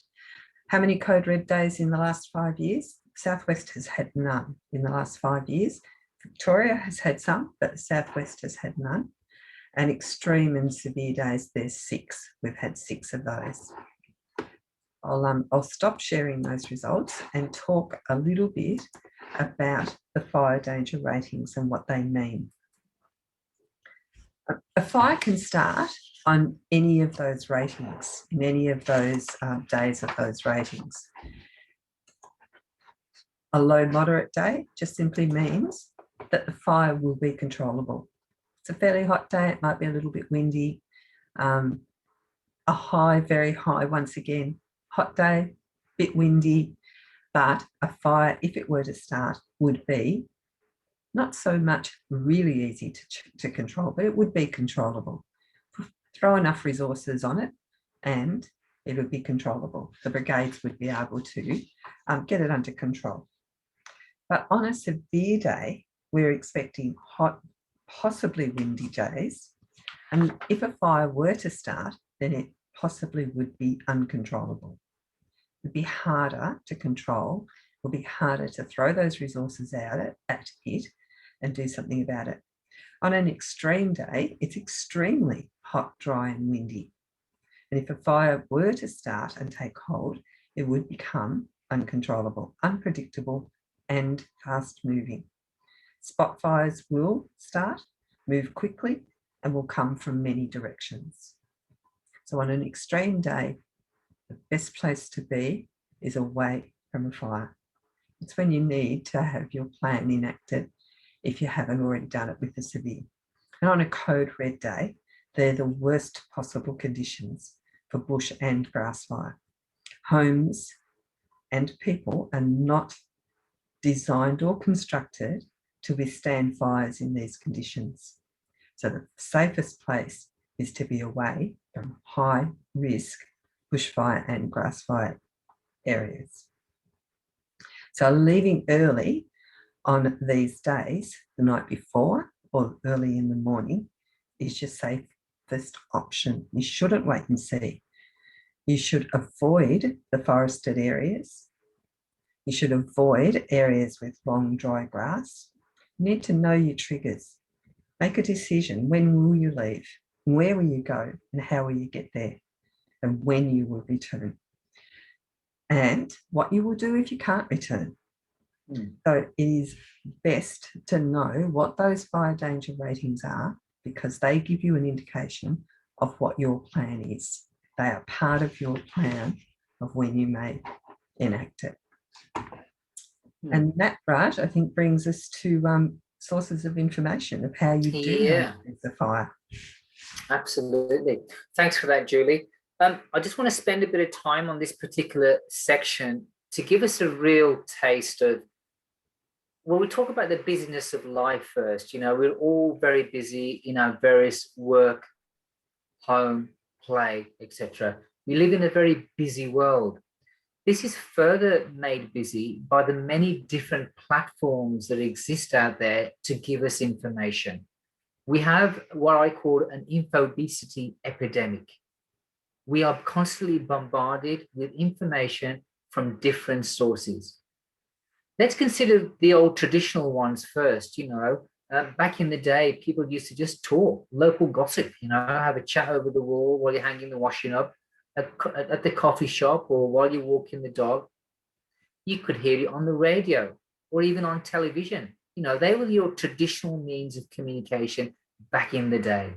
How many code red days in the last 5 years? Southwest has had none in the last 5 years. Victoria has had some, but the Southwest has had none. And extreme and severe days, there's 6. We've had 6 of those. I'll stop sharing those results and talk a little bit about the fire danger ratings and what they mean. A fire can start on any of those ratings, in any of those days of those ratings. A low moderate day just simply means that the fire will be controllable. It's a fairly hot day, it might be a little bit windy. A high, very high, once again, hot day, bit windy, but a fire, if it were to start, would be not so much really easy to control, but it would be controllable. Throw enough resources on it and it would be controllable. The brigades would be able to get it under control. But on a severe day, we're expecting hot, possibly windy days. And if a fire were to start, then it possibly would be uncontrollable. It would be harder to control, it would be harder to throw those resources out at it and do something about it. On an extreme day, it's extremely hot, dry and windy. And if a fire were to start and take hold, it would become uncontrollable, unpredictable and fast moving. Spot fires will start, move quickly and will come from many directions. So on an extreme day, the best place to be is away from a fire. It's when you need to have your plan enacted if you haven't already done it with the severe. And on a code red day, they're the worst possible conditions for bush and grass fire. Homes and people are not designed or constructed to withstand fires in these conditions. So the safest place is to be away from high risk bushfire and grass fire areas. So leaving early on these days, the night before or early in the morning, is your safest option. You shouldn't wait and see. You should avoid the forested areas. You should avoid areas with long, dry grass. You need to know your triggers. Make a decision. When will you leave? Where will you go? And how will you get there? And when you will return. And what you will do if you can't return. So it is best to know what those fire danger ratings are, because they give you an indication of what your plan is. They are part of your plan of when you may enact it. And that, Raj, I think brings us to sources of information of how you do know it's a fire. Absolutely. Thanks for that, Julie. I just want to spend a bit of time on this particular section to give us a real taste of, well, we talk about the busyness of life first. You know, we're all very busy in our various work, home, play, etc. We live in a very busy world. This is further made busy by the many different platforms that exist out there to give us information. We have what I call an infobesity epidemic. We are constantly bombarded with information from different sources. Let's consider the old traditional ones first. You know, back in the day, people used to just talk, local gossip, you know, have a chat over the wall while you're hanging the washing up at the coffee shop or while you're walking the dog. You could hear it on the radio or even on television. You know, they were your traditional means of communication back in the day.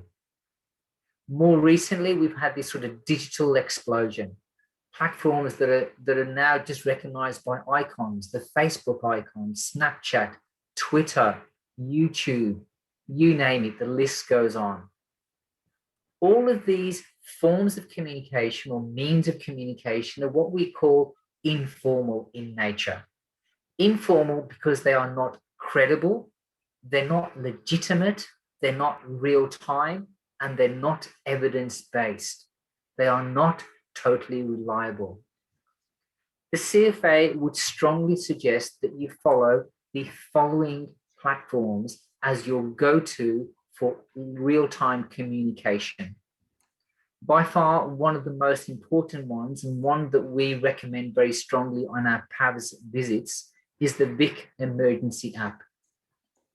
More recently, we've had this sort of digital explosion. Platforms that are now just recognized by icons, the Facebook icons, Snapchat, Twitter, YouTube, you name it, the list goes on. All of these forms of communication or means of communication are what we call informal in nature. Informal because they are not credible, they're not legitimate, they're not real time, and they're not evidence-based. They are not totally reliable. The CFA would strongly suggest that you follow the following platforms as your go-to for real-time communication. By far, one of the most important ones, and one that we recommend very strongly on our PAVS visits, is the Vic Emergency app.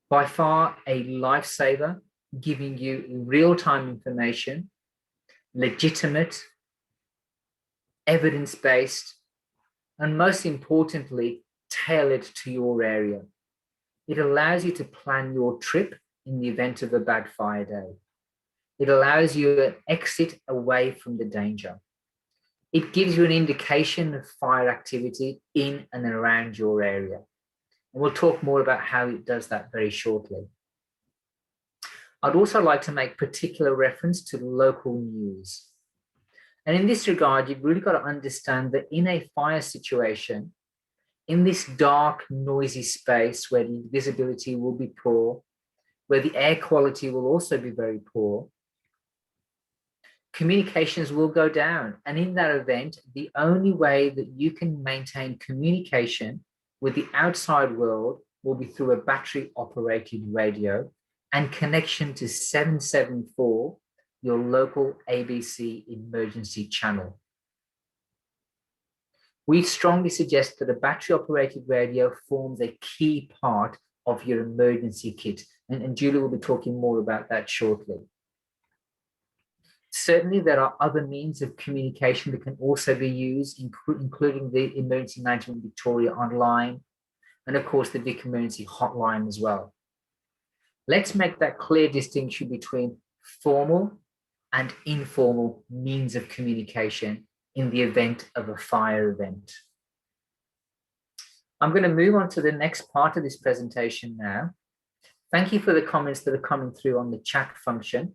By far a lifesaver, giving you real-time information, legitimate, evidence-based, and most importantly, tailored to your area. It allows you to plan your trip in the event of a bad fire day. It allows you an exit away from the danger. It gives you an indication of fire activity in and around your area. And we'll talk more about how it does that very shortly. I'd also like to make particular reference to local news. And in this regard, you've really got to understand that in a fire situation, in this dark, noisy space where the visibility will be poor, where the air quality will also be very poor, communications will go down. And in that event, the only way that you can maintain communication with the outside world will be through a battery operated radio and connection to 774, your local ABC emergency channel. We strongly suggest that a battery operated radio forms a key part of your emergency kit, and Julie will be talking more about that shortly. Certainly, there are other means of communication that can also be used, including the Emergency Management Victoria online, and of course the Vic Emergency Hotline as well. Let's make that clear distinction between formal and informal means of communication in the event of a fire event. I'm going to move on to the next part of this presentation now. Thank you for the comments that are coming through on the chat function.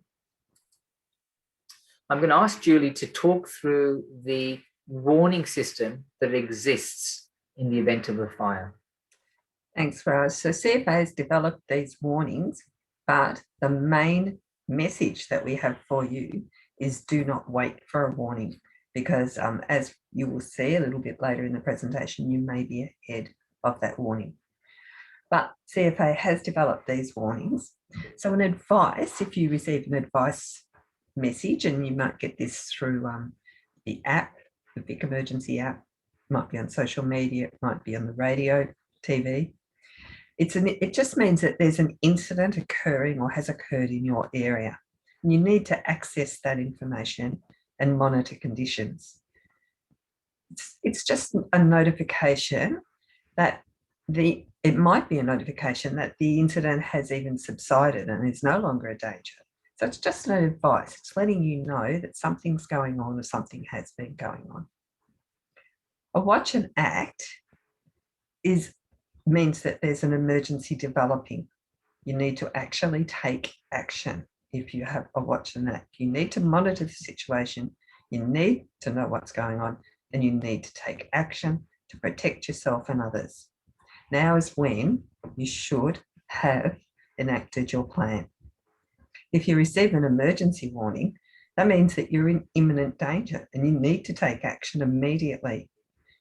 I'm going to ask Julie to talk through the warning system that exists in the event of a fire. Thanks, Raj. So CFA has developed these warnings, but the main message that we have for you is do not wait for a warning, because as you will see a little bit later in the presentation, you may be ahead of that warning. But CFA has developed these warnings. So an advice, if you receive an advice message, and you might get this through the app, the Vic Emergency app, it might be on social media, it might be on the radio, TV. It just means that there's an incident occurring or has occurred in your area. And you need to access that information and monitor conditions. It's just a notification that it might be a notification that the incident has even subsided and is no longer a danger. So it's just an advice. It's letting you know that something's going on or something has been going on. A watch and act means that there's an emergency developing. You need to actually take action if you have a watch and act. You need to monitor the situation. You need to know what's going on, and you need to take action to protect yourself and others. Now is when you should have enacted your plan. If you receive an emergency warning, that means that you're in imminent danger and you need to take action immediately.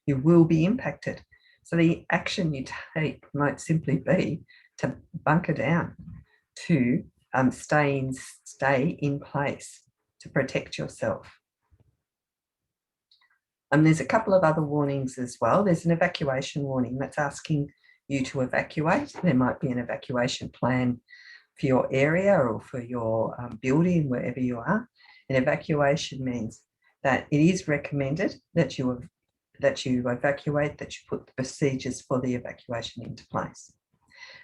You will be impacted. So the action you take might simply be to bunker down, to stay in place, to protect yourself. There's a couple of other warnings as well. There's an evacuation warning that's asking you to evacuate. There might be an evacuation plan for your area or for your building, wherever you are. An evacuation means that it is recommended that you evacuate, that you put the procedures for the evacuation into place.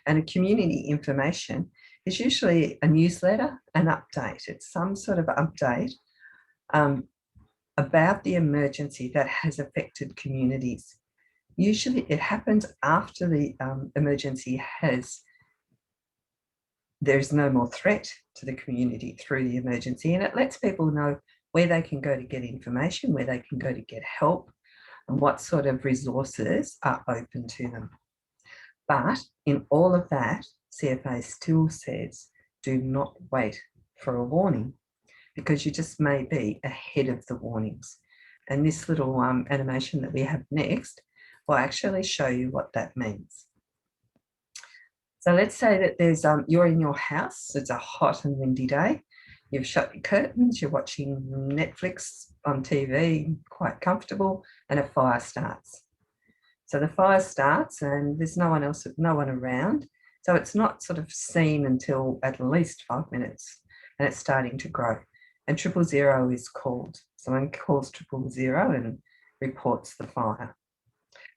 And a community information is usually a newsletter, an update. It's some sort of update about the emergency that has affected communities. Usually it happens after the emergency there's no more threat to the community through the emergency, and it lets people know where they can go to get information, where they can go to get help, and what sort of resources are open to them. But in all of that, CFA still says, do not wait for a warning, because you just may be ahead of the warnings. And this little animation that we have next will actually show you what that means. So let's say that you're in your house, it's a hot and windy day, you've shut your curtains, you're watching Netflix on TV, quite comfortable, and a fire starts. So the fire starts and there's no one around. So it's not sort of seen until at least 5 minutes, and it's starting to grow. And 000 is called. Someone calls 000 and reports the fire.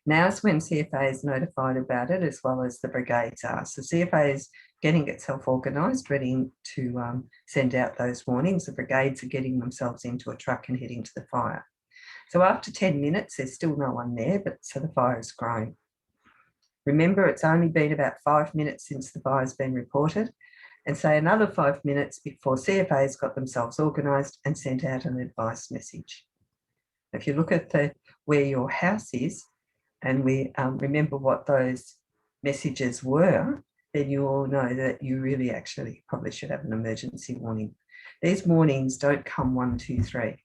Now is when CFA is notified about it, as well as the brigades are. So CFA is getting itself organised, ready to send out those warnings. The brigades are getting themselves into a truck and heading to the fire. So after 10 minutes, there's still no one there, but so the fire has grown. Remember, it's only been about 5 minutes since the fire's been reported, and say another 5 minutes before CFA's got themselves organised and sent out an advice message. If you look at where your house is, and we remember what those messages were, then you all know that you really actually probably should have an emergency warning. These warnings don't come 1, 2, 3.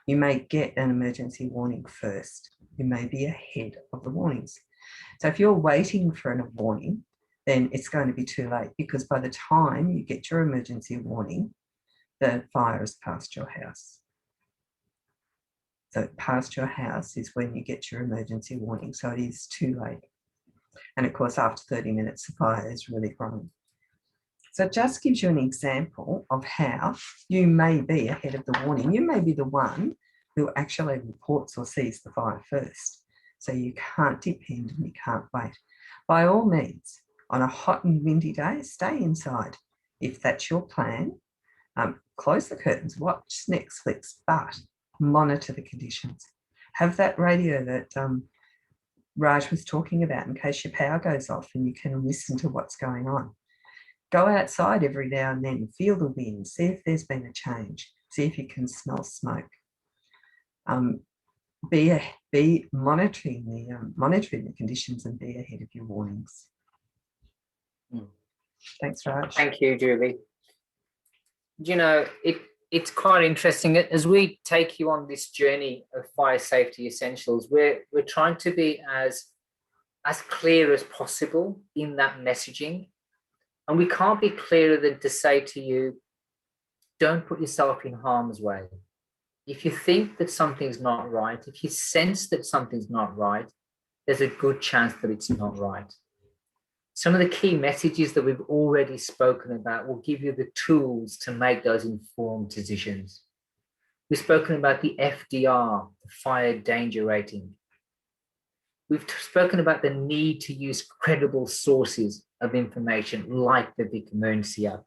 You may get an emergency warning first. You may be ahead of the warnings. So if you're waiting for a warning, then it's going to be too late, because by the time you get your emergency warning, the fire has passed your house. So past your house is when you get your emergency warning. So it is too late. And of course, after 30 minutes, the fire is really grown. So it just gives you an example of how you may be ahead of the warning. You may be the one who actually reports or sees the fire first. So you can't depend and you can't wait. By all means, on a hot and windy day, stay inside. If that's your plan, close the curtains, watch Netflix, but monitor the conditions. Have that radio that Raj was talking about in case your power goes off, and you can listen to what's going on. Go outside every now and then, feel the wind, see if there's been a change, see if you can smell smoke. Be monitoring the conditions and be ahead of your warnings. Thanks, Raj. Thank you, Julie. You know, it's quite interesting as we take you on this journey of fire safety essentials. We're trying to be as clear as possible in that messaging, and we can't be clearer than to say to you, don't put yourself in harm's way. If you think that something's not right, if you sense that something's not right, there's a good chance that it's not right. Some of the key messages that we've already spoken about will give you the tools to make those informed decisions. We've spoken about the FDR, the fire danger rating. We've spoken about the need to use credible sources of information like the Vic Emergency app.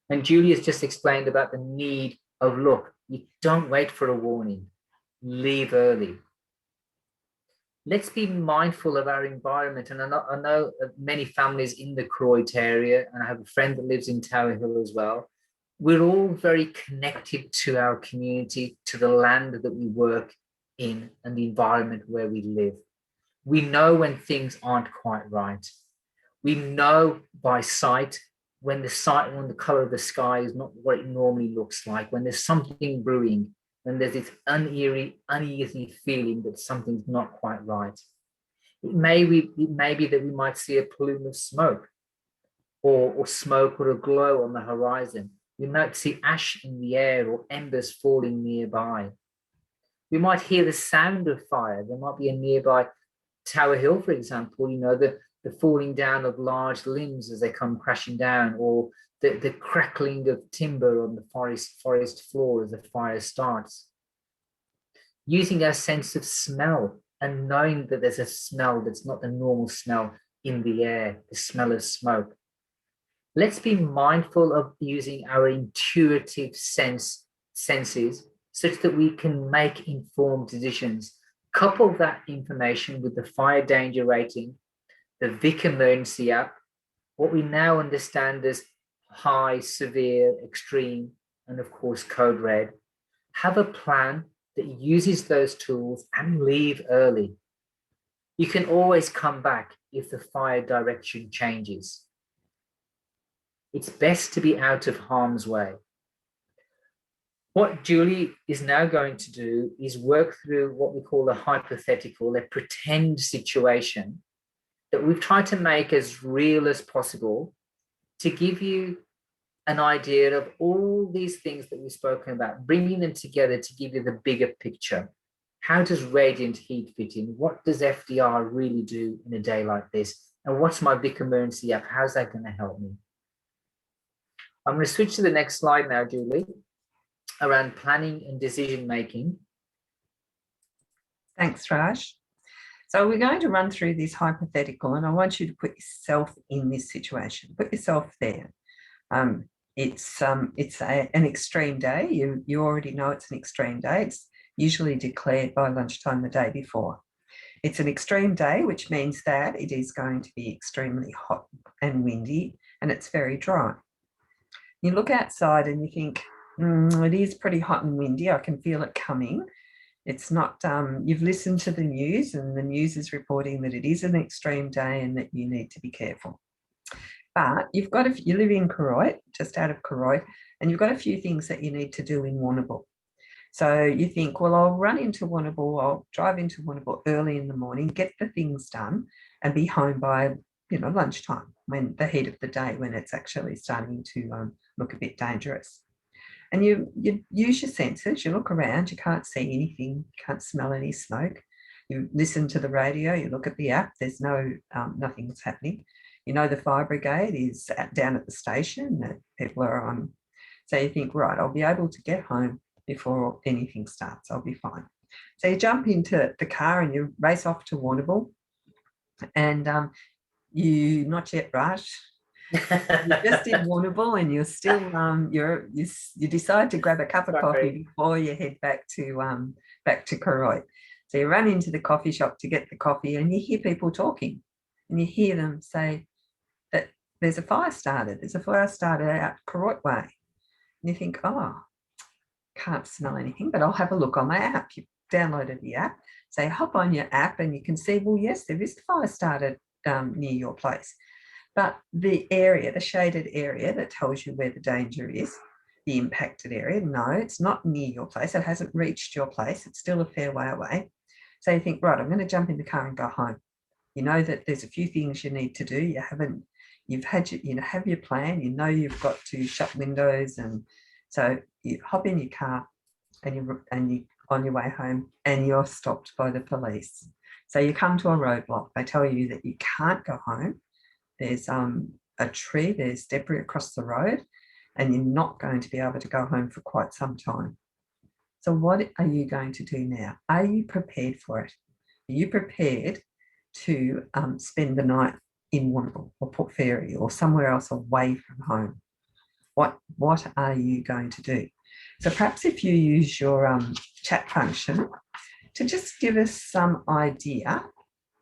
And Julie has just explained about the need of, look, you don't wait for a warning, leave early. Let's be mindful of our environment. And I know many families in the Koroit area, and I have a friend that lives in Tower Hill as well. We're all very connected to our community, to the land that we work in and the environment where we live. We know when things aren't quite right. We know by sight when the color of the sky is not what it normally looks like, when there's something brewing, when there's this uneasy feeling that something's not quite right. It may be that we might see a plume of smoke or smoke or a glow on the horizon. We might see ash in the air or embers falling nearby. We might hear the sound of fire. There might be a nearby Tower Hill, for example, you know, the falling down of large limbs as they come crashing down, or the crackling of timber on the forest floor as the fire starts. Using our sense of smell and knowing that there's a smell that's not the normal smell in the air, the smell of smoke. Let's be mindful of using our intuitive senses such that we can make informed decisions. Couple that information with the fire danger rating, the Vic Emergency app, what we now understand as high, severe, extreme, and of course code red. Have a plan that uses those tools and leave early. You can always come back if the fire direction changes. It's best to be out of harm's way. What Julie is now going to do is work through what we call a hypothetical, a pretend situation that we've tried to make as real as possible to give you an idea of all these things that we've spoken about, bringing them together to give you the bigger picture. How does radiant heat fit in? What does FDR really do in a day like this? And what's my Vic Emergency app? How's that going to help me? I'm going to switch to the next slide now, Julie, around planning and decision making. Thanks, Raj. So we're going to run through this hypothetical, and I want you to put yourself in this situation. Put yourself there. It's an extreme day. You already know it's an extreme day. It's usually declared by lunchtime the day before. It's an extreme day, which means that it is going to be extremely hot and windy, and it's very dry. You look outside and you think, it is pretty hot and windy. I can feel it coming. It's not, you've listened to the news, and the news is reporting that it is an extreme day and that you need to be careful. But you live in Koroit, just out of Koroit, and you've got a few things that you need to do in Warrnambool. So you think, well, I'll run into Warrnambool, I'll drive into Warrnambool early in the morning, get the things done, and be home by lunchtime, when the heat of the day, when it's actually starting to look a bit dangerous. And you use your senses, you look around, you can't see anything, you can't smell any smoke. You listen to the radio, you look at the app, there's nothing's happening. The fire brigade is down at the station that people are on. So you think, right, I'll be able to get home before anything starts, I'll be fine. So you jump into the car and you race off to Warrnambool, and you not yet rush. You're just in Warrnambool and you're still you decide to grab a cup of coffee before you head back to Koroit. So you run into the coffee shop to get the coffee, and you hear people talking, and you hear them say that there's a fire started. There's a fire started out Koroit way. And you think, oh, can't smell anything, but I'll have a look on my app. You downloaded the app, so you hop on your app and you can see, well, yes, there is a fire started near your place. But the area, the shaded area that tells you where the danger is, the impacted area, no, it's not near your place. It hasn't reached your place. It's still a fair way away. So you think, right, I'm going to jump in the car and go home. You know that there's a few things you need to do. You've had have your plan. You've got to shut windows, and so you hop in your car and you on your way home, and you're stopped by the police. So you come to a roadblock. They tell you that you can't go home. There's a tree, there's debris across the road, and you're not going to be able to go home for quite some time. So what are you going to do now? Are you prepared for it? Are you prepared to spend the night in Warrnambool or Port Fairy or somewhere else away from home? What are you going to do? So perhaps if you use your chat function to just give us some idea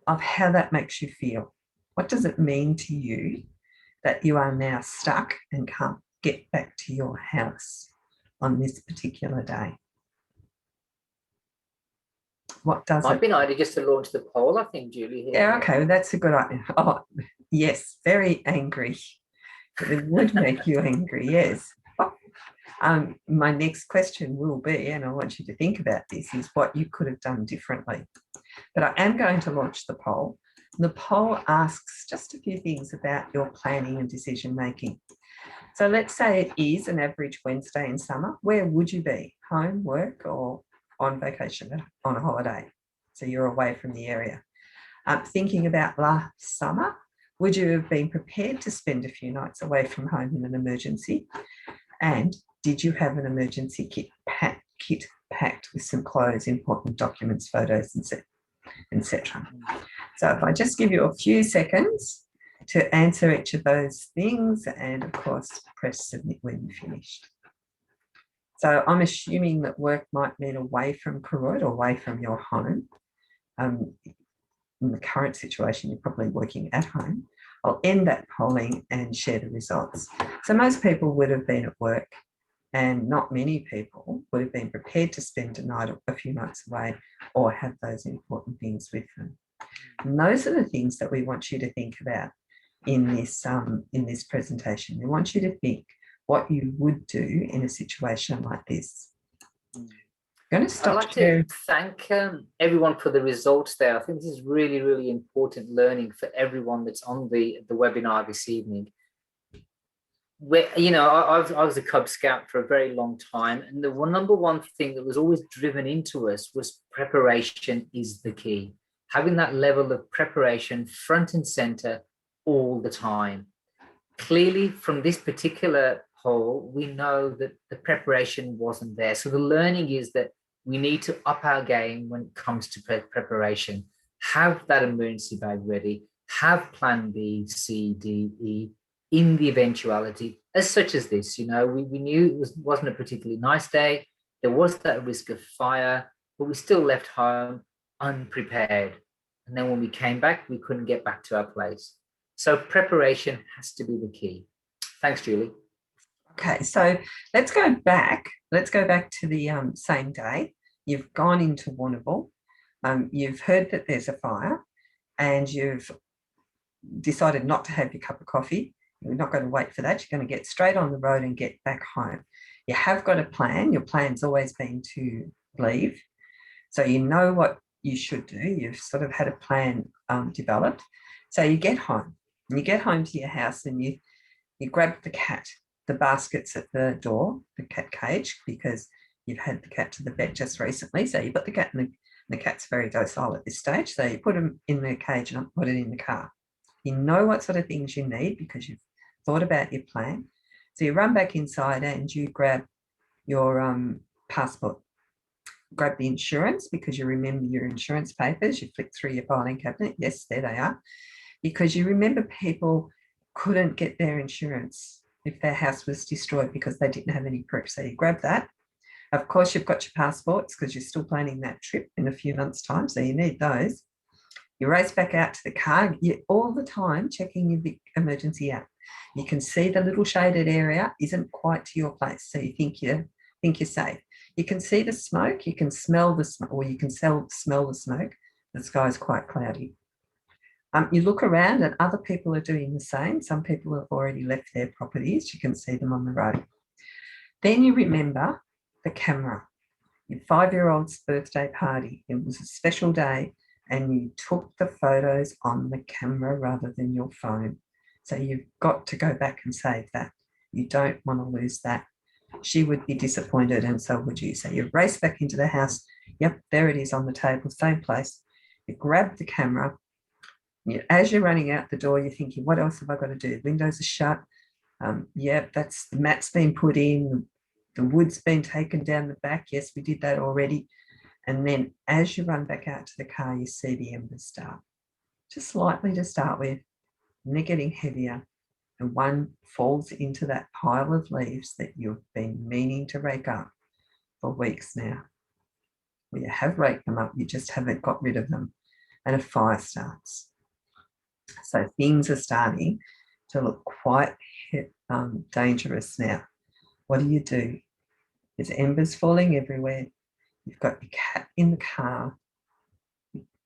of how that makes you feel. What does it mean to you that you are now stuck and can't get back to your house on this particular day? What does Might be an idea just to launch the poll, I think, Julie. Here. Yeah, okay, that's a good idea. Oh, yes, very angry. It would make you angry, yes. My next question will be, and I want you to think about this, is what you could have done differently. But I am going to launch the poll. The poll asks just a few things about your planning and decision making. So let's say it is an average Wednesday in summer. Where would you be? Home, work, or on vacation, on a holiday? So you're away from the area. Thinking about last summer, would you have been prepared to spend a few nights away from home in an emergency? And did you have an emergency kit packed with some clothes, important documents, photos, etc.? So if I just give you a few seconds to answer each of those things, and of course, press submit when you're finished. So I'm assuming that work might mean away from Koroit, away from your home. In the current situation, you're probably working at home. I'll end that polling and share the results. So most people would have been at work, and not many people would have been prepared to spend a few nights away or have those important things with them. And those are the things that we want you to think about in this presentation. We want you to think what you would do in a situation like this. I'm going to stop. I'd like to thank everyone for the results there. I think this is really, really important learning for everyone that's on the webinar this evening. I was a Cub Scout for a very long time, and the number one thing that was always driven into us was preparation is the key. Having that level of preparation front and center all the time. Clearly, from this particular poll, we know that the preparation wasn't there. So the learning is that we need to up our game when it comes to preparation. Have that emergency bag ready. Have plan B, C, D, E in the eventuality as such as this. We knew it wasn't a particularly nice day. There was that risk of fire, but we still left home unprepared. And then when we came back, we couldn't get back to our place. So preparation has to be the key. Thanks, Julie. Okay, so let's go back. Let's go back to the same day. You've gone into Warrnambool. You've heard that there's a fire, and you've decided not to have your cup of coffee. You're not going to wait for that. You're going to get straight on the road and get back home. You have got a plan. Your plan's always been to leave. So you know what you should do. You've sort of had a plan developed. So you get home. And you get home to your house and you grab the cat, the baskets at the door, the cat cage, because you've had the cat to the vet just recently. So you've got the cat and the cat's very docile at this stage. So you put them in the cage and put it in the car. You know what sort of things you need because you've thought about your plan. So you run back inside and you grab your passport, grab the insurance because you remember your insurance papers. You flick through your filing cabinet. Yes, there they are. Because you remember people couldn't get their insurance if their house was destroyed because they didn't have any proof. So you grab that. Of course, you've got your passports because you're still planning that trip in a few months' time. So you need those. You race back out to the car. You're all the time checking your big emergency app. You can see the little shaded area isn't quite to your place. So you think you're safe. You can see the smoke. You can smell the smoke, or you can smell the smoke. The sky's quite cloudy. You look around and other people are doing the same. Some people have already left their properties. You can see them on the road. Then you remember the camera. Your 5-year-old's birthday party. It was a special day and you took the photos on the camera rather than your phone. So you've got to go back and save that. You don't want to lose that. She would be disappointed and so would you. So you race back into the house. Yep, there it is on the table, same place. You grab the camera. As you're running out the door, you're thinking, what else have I got to do? Windows are shut. That's the mat's been put in. The wood's been taken down the back. Yes, we did that already. And then as you run back out to the car, you see the embers start. Just lightly to start with. And they're getting heavier. And one falls into that pile of leaves that you've been meaning to rake up for weeks now. Well, you have raked them up, you just haven't got rid of them. And a fire starts. So things are starting to look quite dangerous now. What do? There's embers falling everywhere. You've got your cat in the car.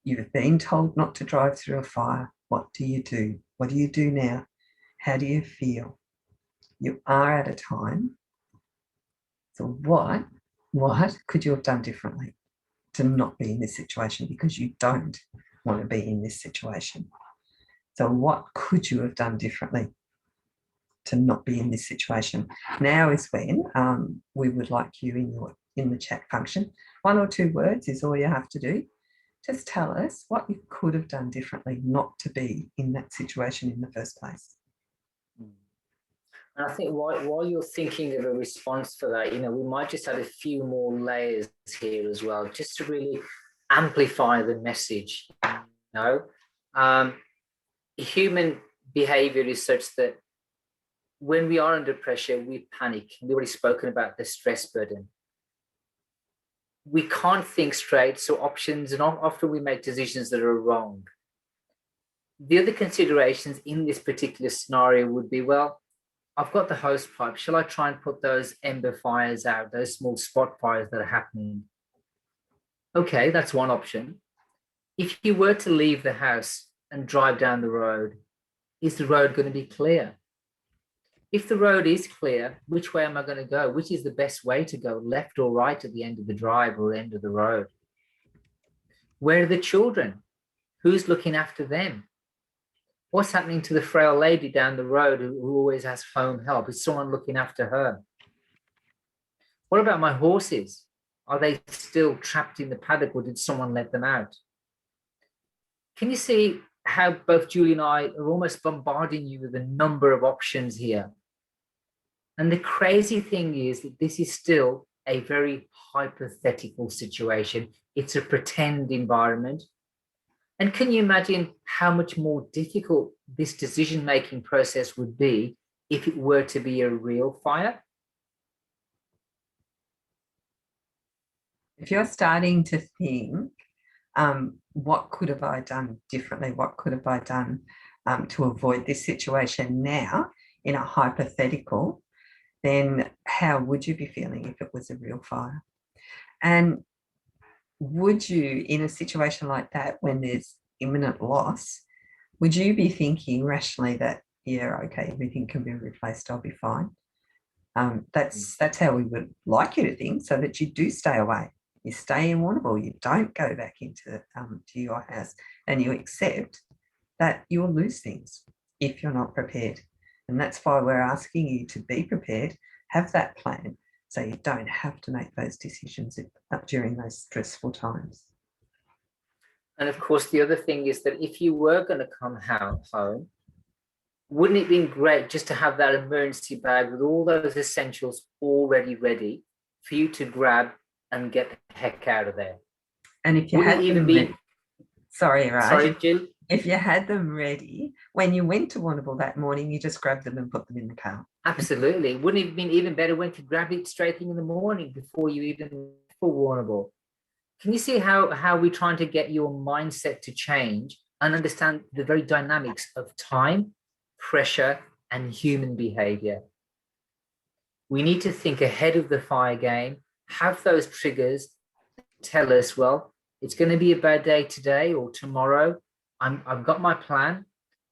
You've been told not to drive through a fire. What do you do? What do you do now? How do you feel? You are at a time. So what could you have done differently to not be in this situation? Because you don't want to be in this situation. So what could you have done differently to not be in this situation? Now is when we would like you in the chat function. 1 or 2 words is all you have to do. Just tell us what you could have done differently not to be in that situation in the first place. And I think while you're thinking of a response for that, we might just add a few more layers here as well, just to really amplify the message. Human behavior is such that when we are under pressure, we panic. We've already spoken about the stress burden. We can't think straight, so options, and often we make decisions that are wrong. The other considerations in this particular scenario would be, well, I've got the hose pipe. Shall I try and put those ember fires out, those small spot fires that are happening? Okay, that's one option. If you were to leave the house and drive down the road, is the road going to be clear? If the road is clear, which way am I going to go? Which is the best way to go, left or right at the end of the drive or end of the road? Where are the children? Who's looking after them? What's happening to the frail lady down the road who always has home help? Is someone looking after her? What about my horses? Are they still trapped in the paddock or did someone let them out? Can you see how both Julie and I are almost bombarding you with a number of options here? And the crazy thing is that this is still a very hypothetical situation. It's a pretend environment. And can you imagine how much more difficult this decision-making process would be if it were to be a real fire? If you're starting to think, what could have I done differently? What could have I done to avoid this situation now in a hypothetical, then how would you be feeling if it was a real fire? And would you, in a situation like that, when there's imminent loss, would you be thinking rationally that, yeah, okay, everything can be replaced, I'll be fine? That's how we would like you to think, so that you do stay away. You stay in Warrnambool, you don't go back into to your house, and you accept that you'll lose things. if you're not prepared. And that's why we're asking you to be prepared, have that plan, so you don't have to make those decisions during those stressful times. And of course, the other thing is that if you were going to come home, wouldn't it have been great just to have that emergency bag with all those essentials already ready for you to grab and get the heck out of there? And if you Wouldn't had it even them be ready, sorry, Raj. Sorry, Jill. If you had them ready, when you went to Warrnambool that morning, you just grabbed them and put them in the car. Absolutely. Wouldn't it have been even better when you grab it straight thing in the morning before you even for Warrnambool? Can you see how we're trying to get your mindset to change and understand the very dynamics of time, pressure, and human behavior? We need to think ahead of the fire game, have those triggers, tell us, well, it's going to be a bad day today or tomorrow. I've got my plan.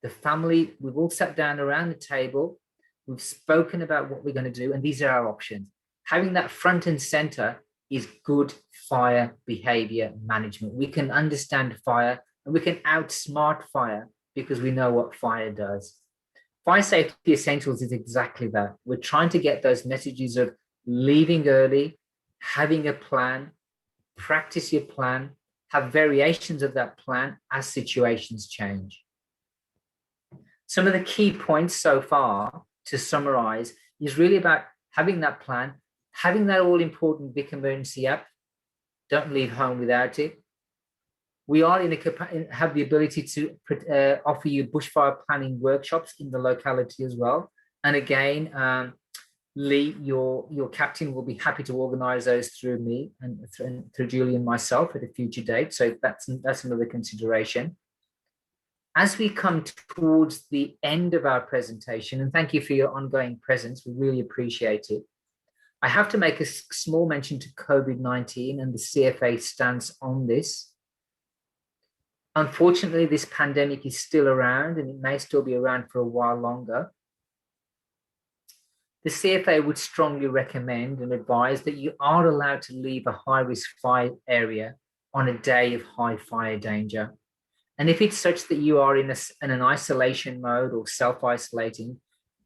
The family, we've all sat down around the table. We've spoken about what we're going to do, and these are our options. Having that front and center is good fire behavior management. We can understand fire and we can outsmart fire because we know what fire does. Fire safety essentials is exactly that. We're trying to get those messages of leaving early, having a plan, practice your plan, have variations of that plan as situations change. Some of the key points so far, to summarize, is really about having that plan, having that all-important Vic Emergency app. Don't leave home without it. We are have the ability to offer you bushfire planning workshops in the locality as well. And again, Lee, your captain, will be happy to organise those through me and through Julie and myself at a future date. So that's another consideration. As we come towards the end of our presentation, and thank you for your ongoing presence, we really appreciate it. I have to make a small mention to COVID-19 and the CFA stance on this. Unfortunately, this pandemic is still around and it may still be around for a while longer. The CFA would strongly recommend and advise that you are allowed to leave a high-risk fire area on a day of high fire danger. And if it's such that you are in an isolation mode or self-isolating,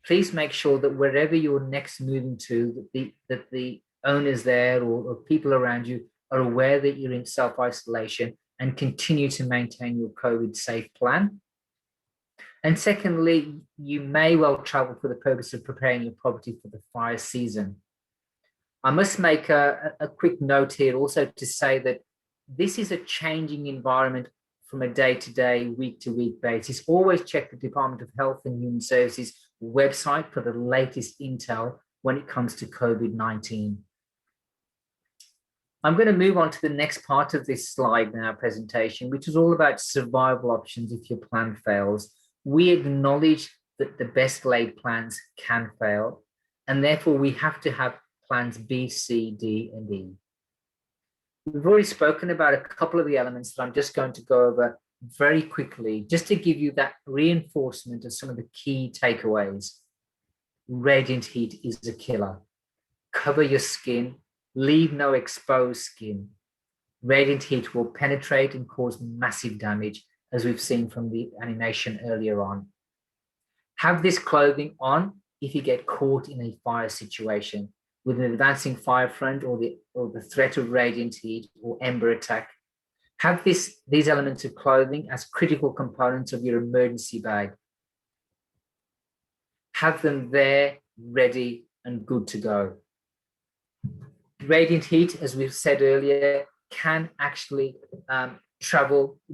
please make sure that wherever you're next moving to, that the owners there or people around you are aware that you're in self-isolation and continue to maintain your COVID-safe plan. And secondly, you may well travel for the purpose of preparing your property for the fire season. I must make a quick note here also to say that this is a changing environment from a day-to-day, week-to-week basis. Always check the Department of Health and Human Services website for the latest intel when it comes to COVID-19. I'm going to move on to the next part of this slide in our presentation, which is all about survival options if your plan fails. We acknowledge that the best laid plans can fail, and therefore we have to have plans B, C, D, and E. We've already spoken about a couple of the elements that I'm just going to go over very quickly, just to give you that reinforcement of some of the key takeaways. Radiant heat is a killer. Cover your skin, leave no exposed skin. Radiant heat will penetrate and cause massive damage, as we've seen from the animation earlier on. Have this clothing on if you get caught in a fire situation with an advancing fire front or the threat of radiant heat or ember attack. Have these elements of clothing as critical components of your emergency bag. Have them there, ready and good to go. Radiant heat, as we've said earlier, can actually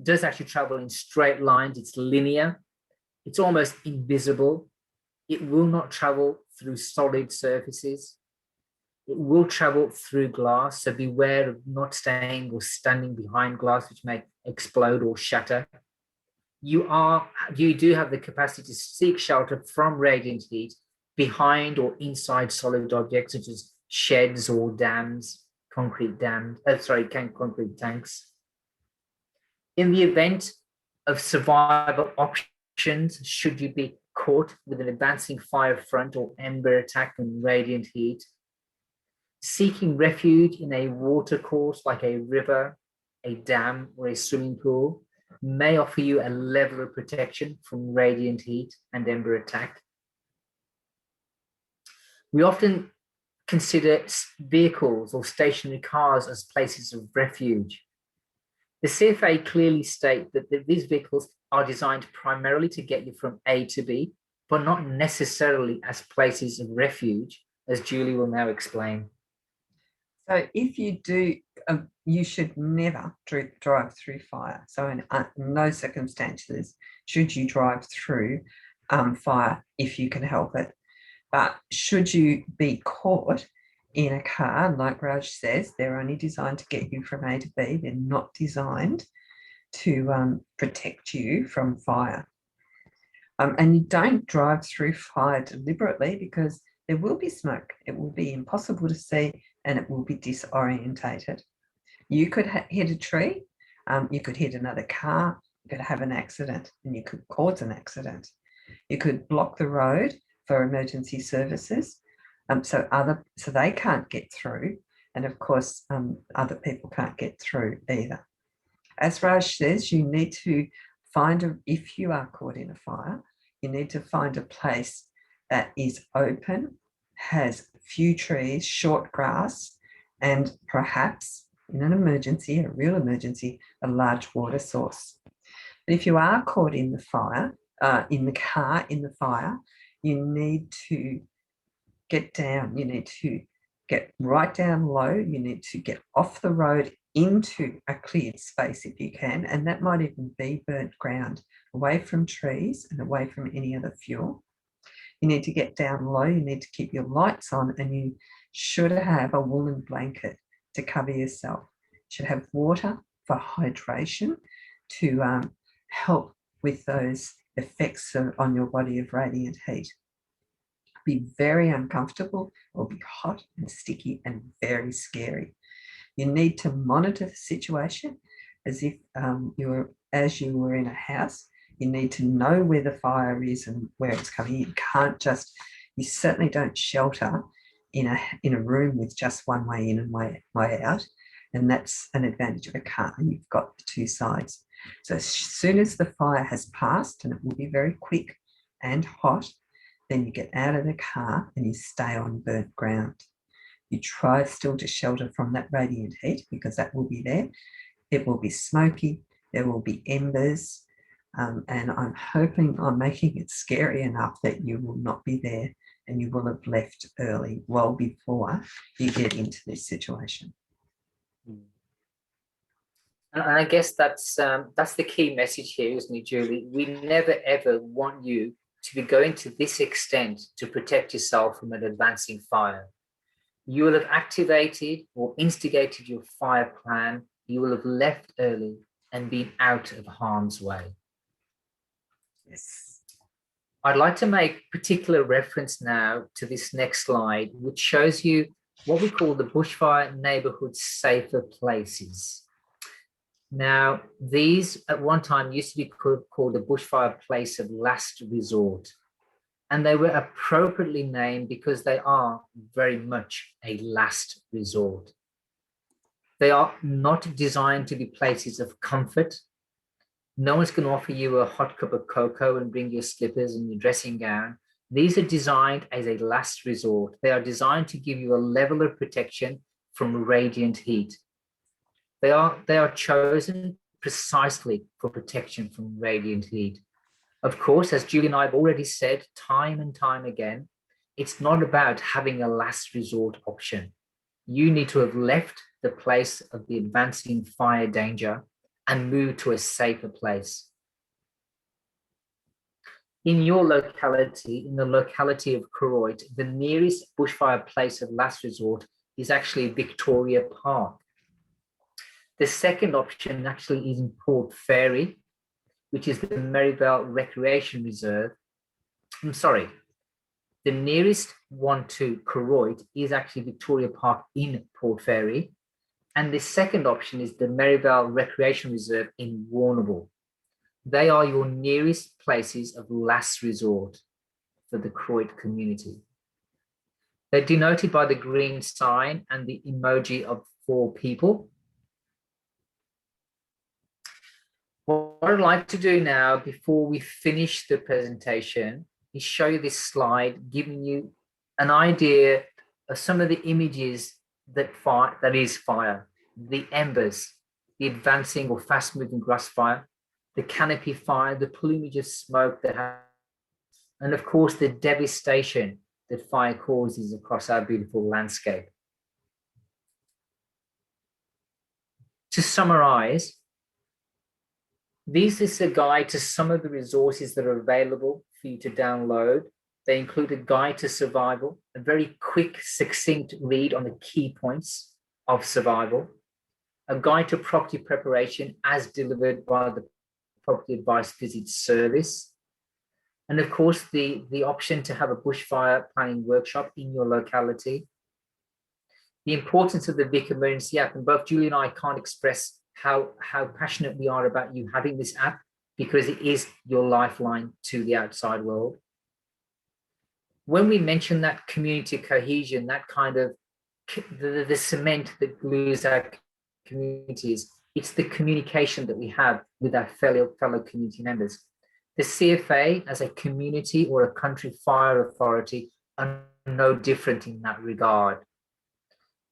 does actually travel in straight lines. It's linear. It's almost invisible. It will not travel through solid surfaces. It will travel through glass, so beware of not staying or standing behind glass, which may explode or shatter. You do have the capacity to seek shelter from radiant heat behind or inside solid objects, such as sheds or dams, concrete tanks. In the event of survival options, should you be caught with an advancing fire front or ember attack and radiant heat, seeking refuge in a water course like a river, a dam, or a swimming pool, may offer you a level of protection from radiant heat and ember attack. We often consider vehicles or stationary cars as places of refuge. The CFA clearly state that these vehicles are designed primarily to get you from A to B, but not necessarily as places of refuge, as Julie will now explain. So if you do, you should never drive through fire. So in no circumstances should you drive through fire if you can help it. But should you be caught in a car, like Raj says, they're only designed to get you from A to B. They're not designed to protect you from fire. And you don't drive through fire deliberately, because there will be smoke. It will be impossible to see, and it will be disorientated. You could hit a tree, you could hit another car, you could have an accident, and you could cause an accident. You could block the road for emergency services, so they can't get through, and of course other people can't get through either. As Raj says, you need to if you are caught in a fire, you need to find a place that is open, has few trees, short grass, and perhaps in an emergency, a real emergency, a large water source. But if you are caught in the fire, in the car, in the fire, you need to get down. You need to get right down low. You need to get off the road into a cleared space if you can, and that might even be burnt ground, away from trees and away from any other fuel. You need to get down low. You need to keep your lights on, and you should have a woolen blanket to cover yourself. You should have water for hydration to help with those effects on your body of radiant heat. Be very uncomfortable, or be hot and sticky and very scary. You need to monitor the situation as if you were in a house. You need to know where the fire is and where it's coming in. You certainly don't shelter in a room with just one way in and way out. And that's an advantage of a car. You've got the two sides. So as soon as the fire has passed, and it will be very quick and hot, then you get out of the car and you stay on burnt ground. You try still to shelter from that radiant heat, because that will be there. It will be smoky, there will be embers, and I'm hoping I'm making it scary enough that you will not be there, and you will have left early, well before you get into this situation. And I guess that's the key message here, isn't it, Julie? We never ever want you to be going to this extent to protect yourself from an advancing fire. You will have activated or instigated your fire plan. You will have left early and been out of harm's way. Yes. I'd like to make particular reference now to this next slide, which shows you what we call the bushfire neighbourhood safer places. Now, these at one time used to be called the bushfire place of last resort. And they were appropriately named because they are very much a last resort. They are not designed to be places of comfort. No one's going to offer you a hot cup of cocoa and bring your slippers and your dressing gown. These are designed as a last resort. They are designed to give you a level of protection from radiant heat. They are chosen precisely for protection from radiant heat. Of course, as Julie and I have already said time and time again, it's not about having a last resort option. You need to have left the place of the advancing fire danger and moved to a safer place. In your locality, in the locality of Koroit, the nearest bushfire place of last resort is actually Victoria Park. The second option actually is in Port Fairy, which is the Merivale Recreation Reserve. I'm sorry, the nearest one to Koroit is actually Victoria Park in Port Fairy. And the second option is the Merivale Recreation Reserve in Warrnambool. They are your nearest places of last resort for the Koroit community. They're denoted by the green sign and the emoji of 4 people. What I'd like to do now, before we finish the presentation, is show you this slide, giving you an idea of some of the images that is fire, the embers, the advancing or fast-moving grass fire, the canopy fire, the plumage of smoke and of course the devastation that fire causes across our beautiful landscape. To summarize, this is a guide to some of the resources that are available for you to download. They include a guide to survival, a very quick, succinct read on the key points of survival, a guide to property preparation as delivered by the Property Advice Visit Service, and of course the option to have a bushfire planning workshop in your locality. The importance of the Vic Emergency app, and both Julie and I can't express how passionate we are about you having this app, because it is your lifeline to the outside world. When we mention that community cohesion, that kind of the cement that glues our communities, it's the communication that we have with our fellow community members. The CFA as a community or a country fire authority are no different in that regard.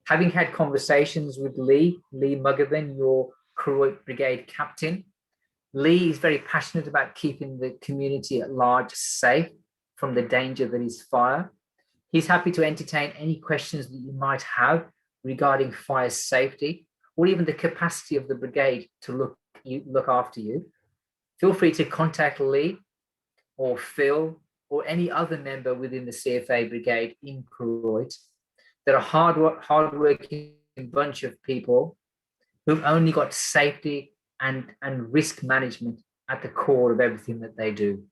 Having had conversations with Lee Muggervan, your Koroit Brigade captain, Lee is very passionate about keeping the community at large safe from the danger that is fire. He's happy to entertain any questions that you might have regarding fire safety, or even the capacity of the brigade to look after you. Feel free to contact Lee or Phil or any other member within the CFA brigade in Koroit. They're a hard-working bunch of people who've only got safety and risk management at the core of everything that they do.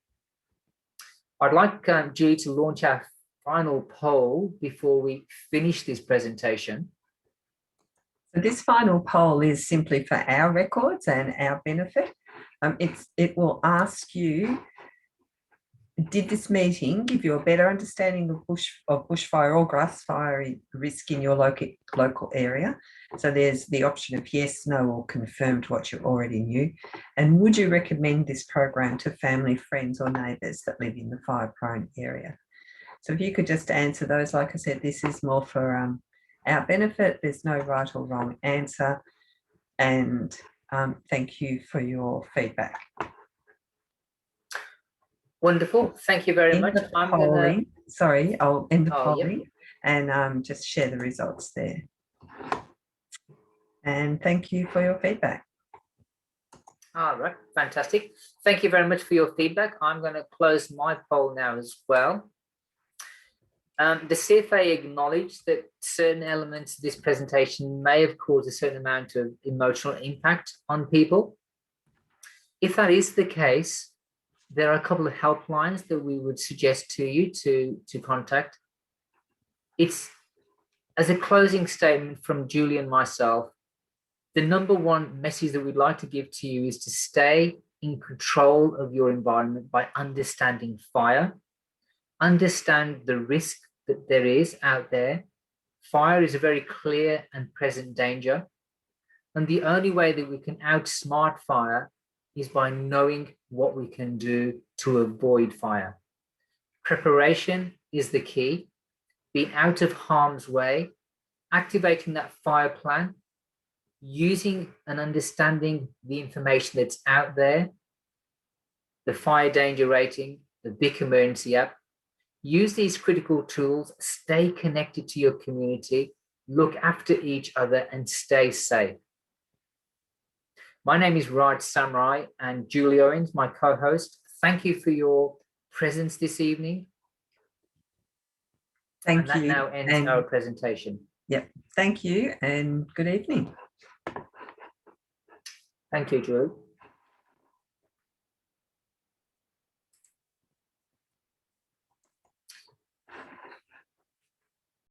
I'd like Julie to launch our final poll before we finish this presentation. So this final poll is simply for our records and our benefit. It will ask you, did this meeting give you a better understanding of bushfire or grass fire risk in your local area? So there's the option of yes, no, or confirmed what you already knew. And would you recommend this program to family, friends, or neighbours that live in the fire-prone area? So if you could just answer those, like I said, this is more for our benefit. There's no right or wrong answer. And thank you for your feedback. Wonderful. Thank you very much. Sorry, I'll end the polling, yeah. and just share the results there. And thank you for your feedback. All right, fantastic. Thank you very much for your feedback. I'm going to close my poll now as well. The CFA acknowledged that certain elements of this presentation may have caused a certain amount of emotional impact on people. If that is the case, there are a couple of helplines that we would suggest to you to contact. It's, as a closing statement from Julie and myself, the number one message that we'd like to give to you is to stay in control of your environment by understanding fire, understand the risk that there is out there. Fire is a very clear and present danger. And the only way that we can outsmart fire is by knowing what we can do to avoid fire. Preparation is the key. Being out of harm's way, activating that fire plan, using and understanding the information that's out there, the fire danger rating, the Vic Emergency app. Use these critical tools, stay connected to your community, look after each other, and stay safe. My name is Raj Samurai, and Julie Owens, my co-host. Thank you for your presence this evening. Thank you. That now ends our presentation. Yep. Thank you and good evening. Thank you, Julie.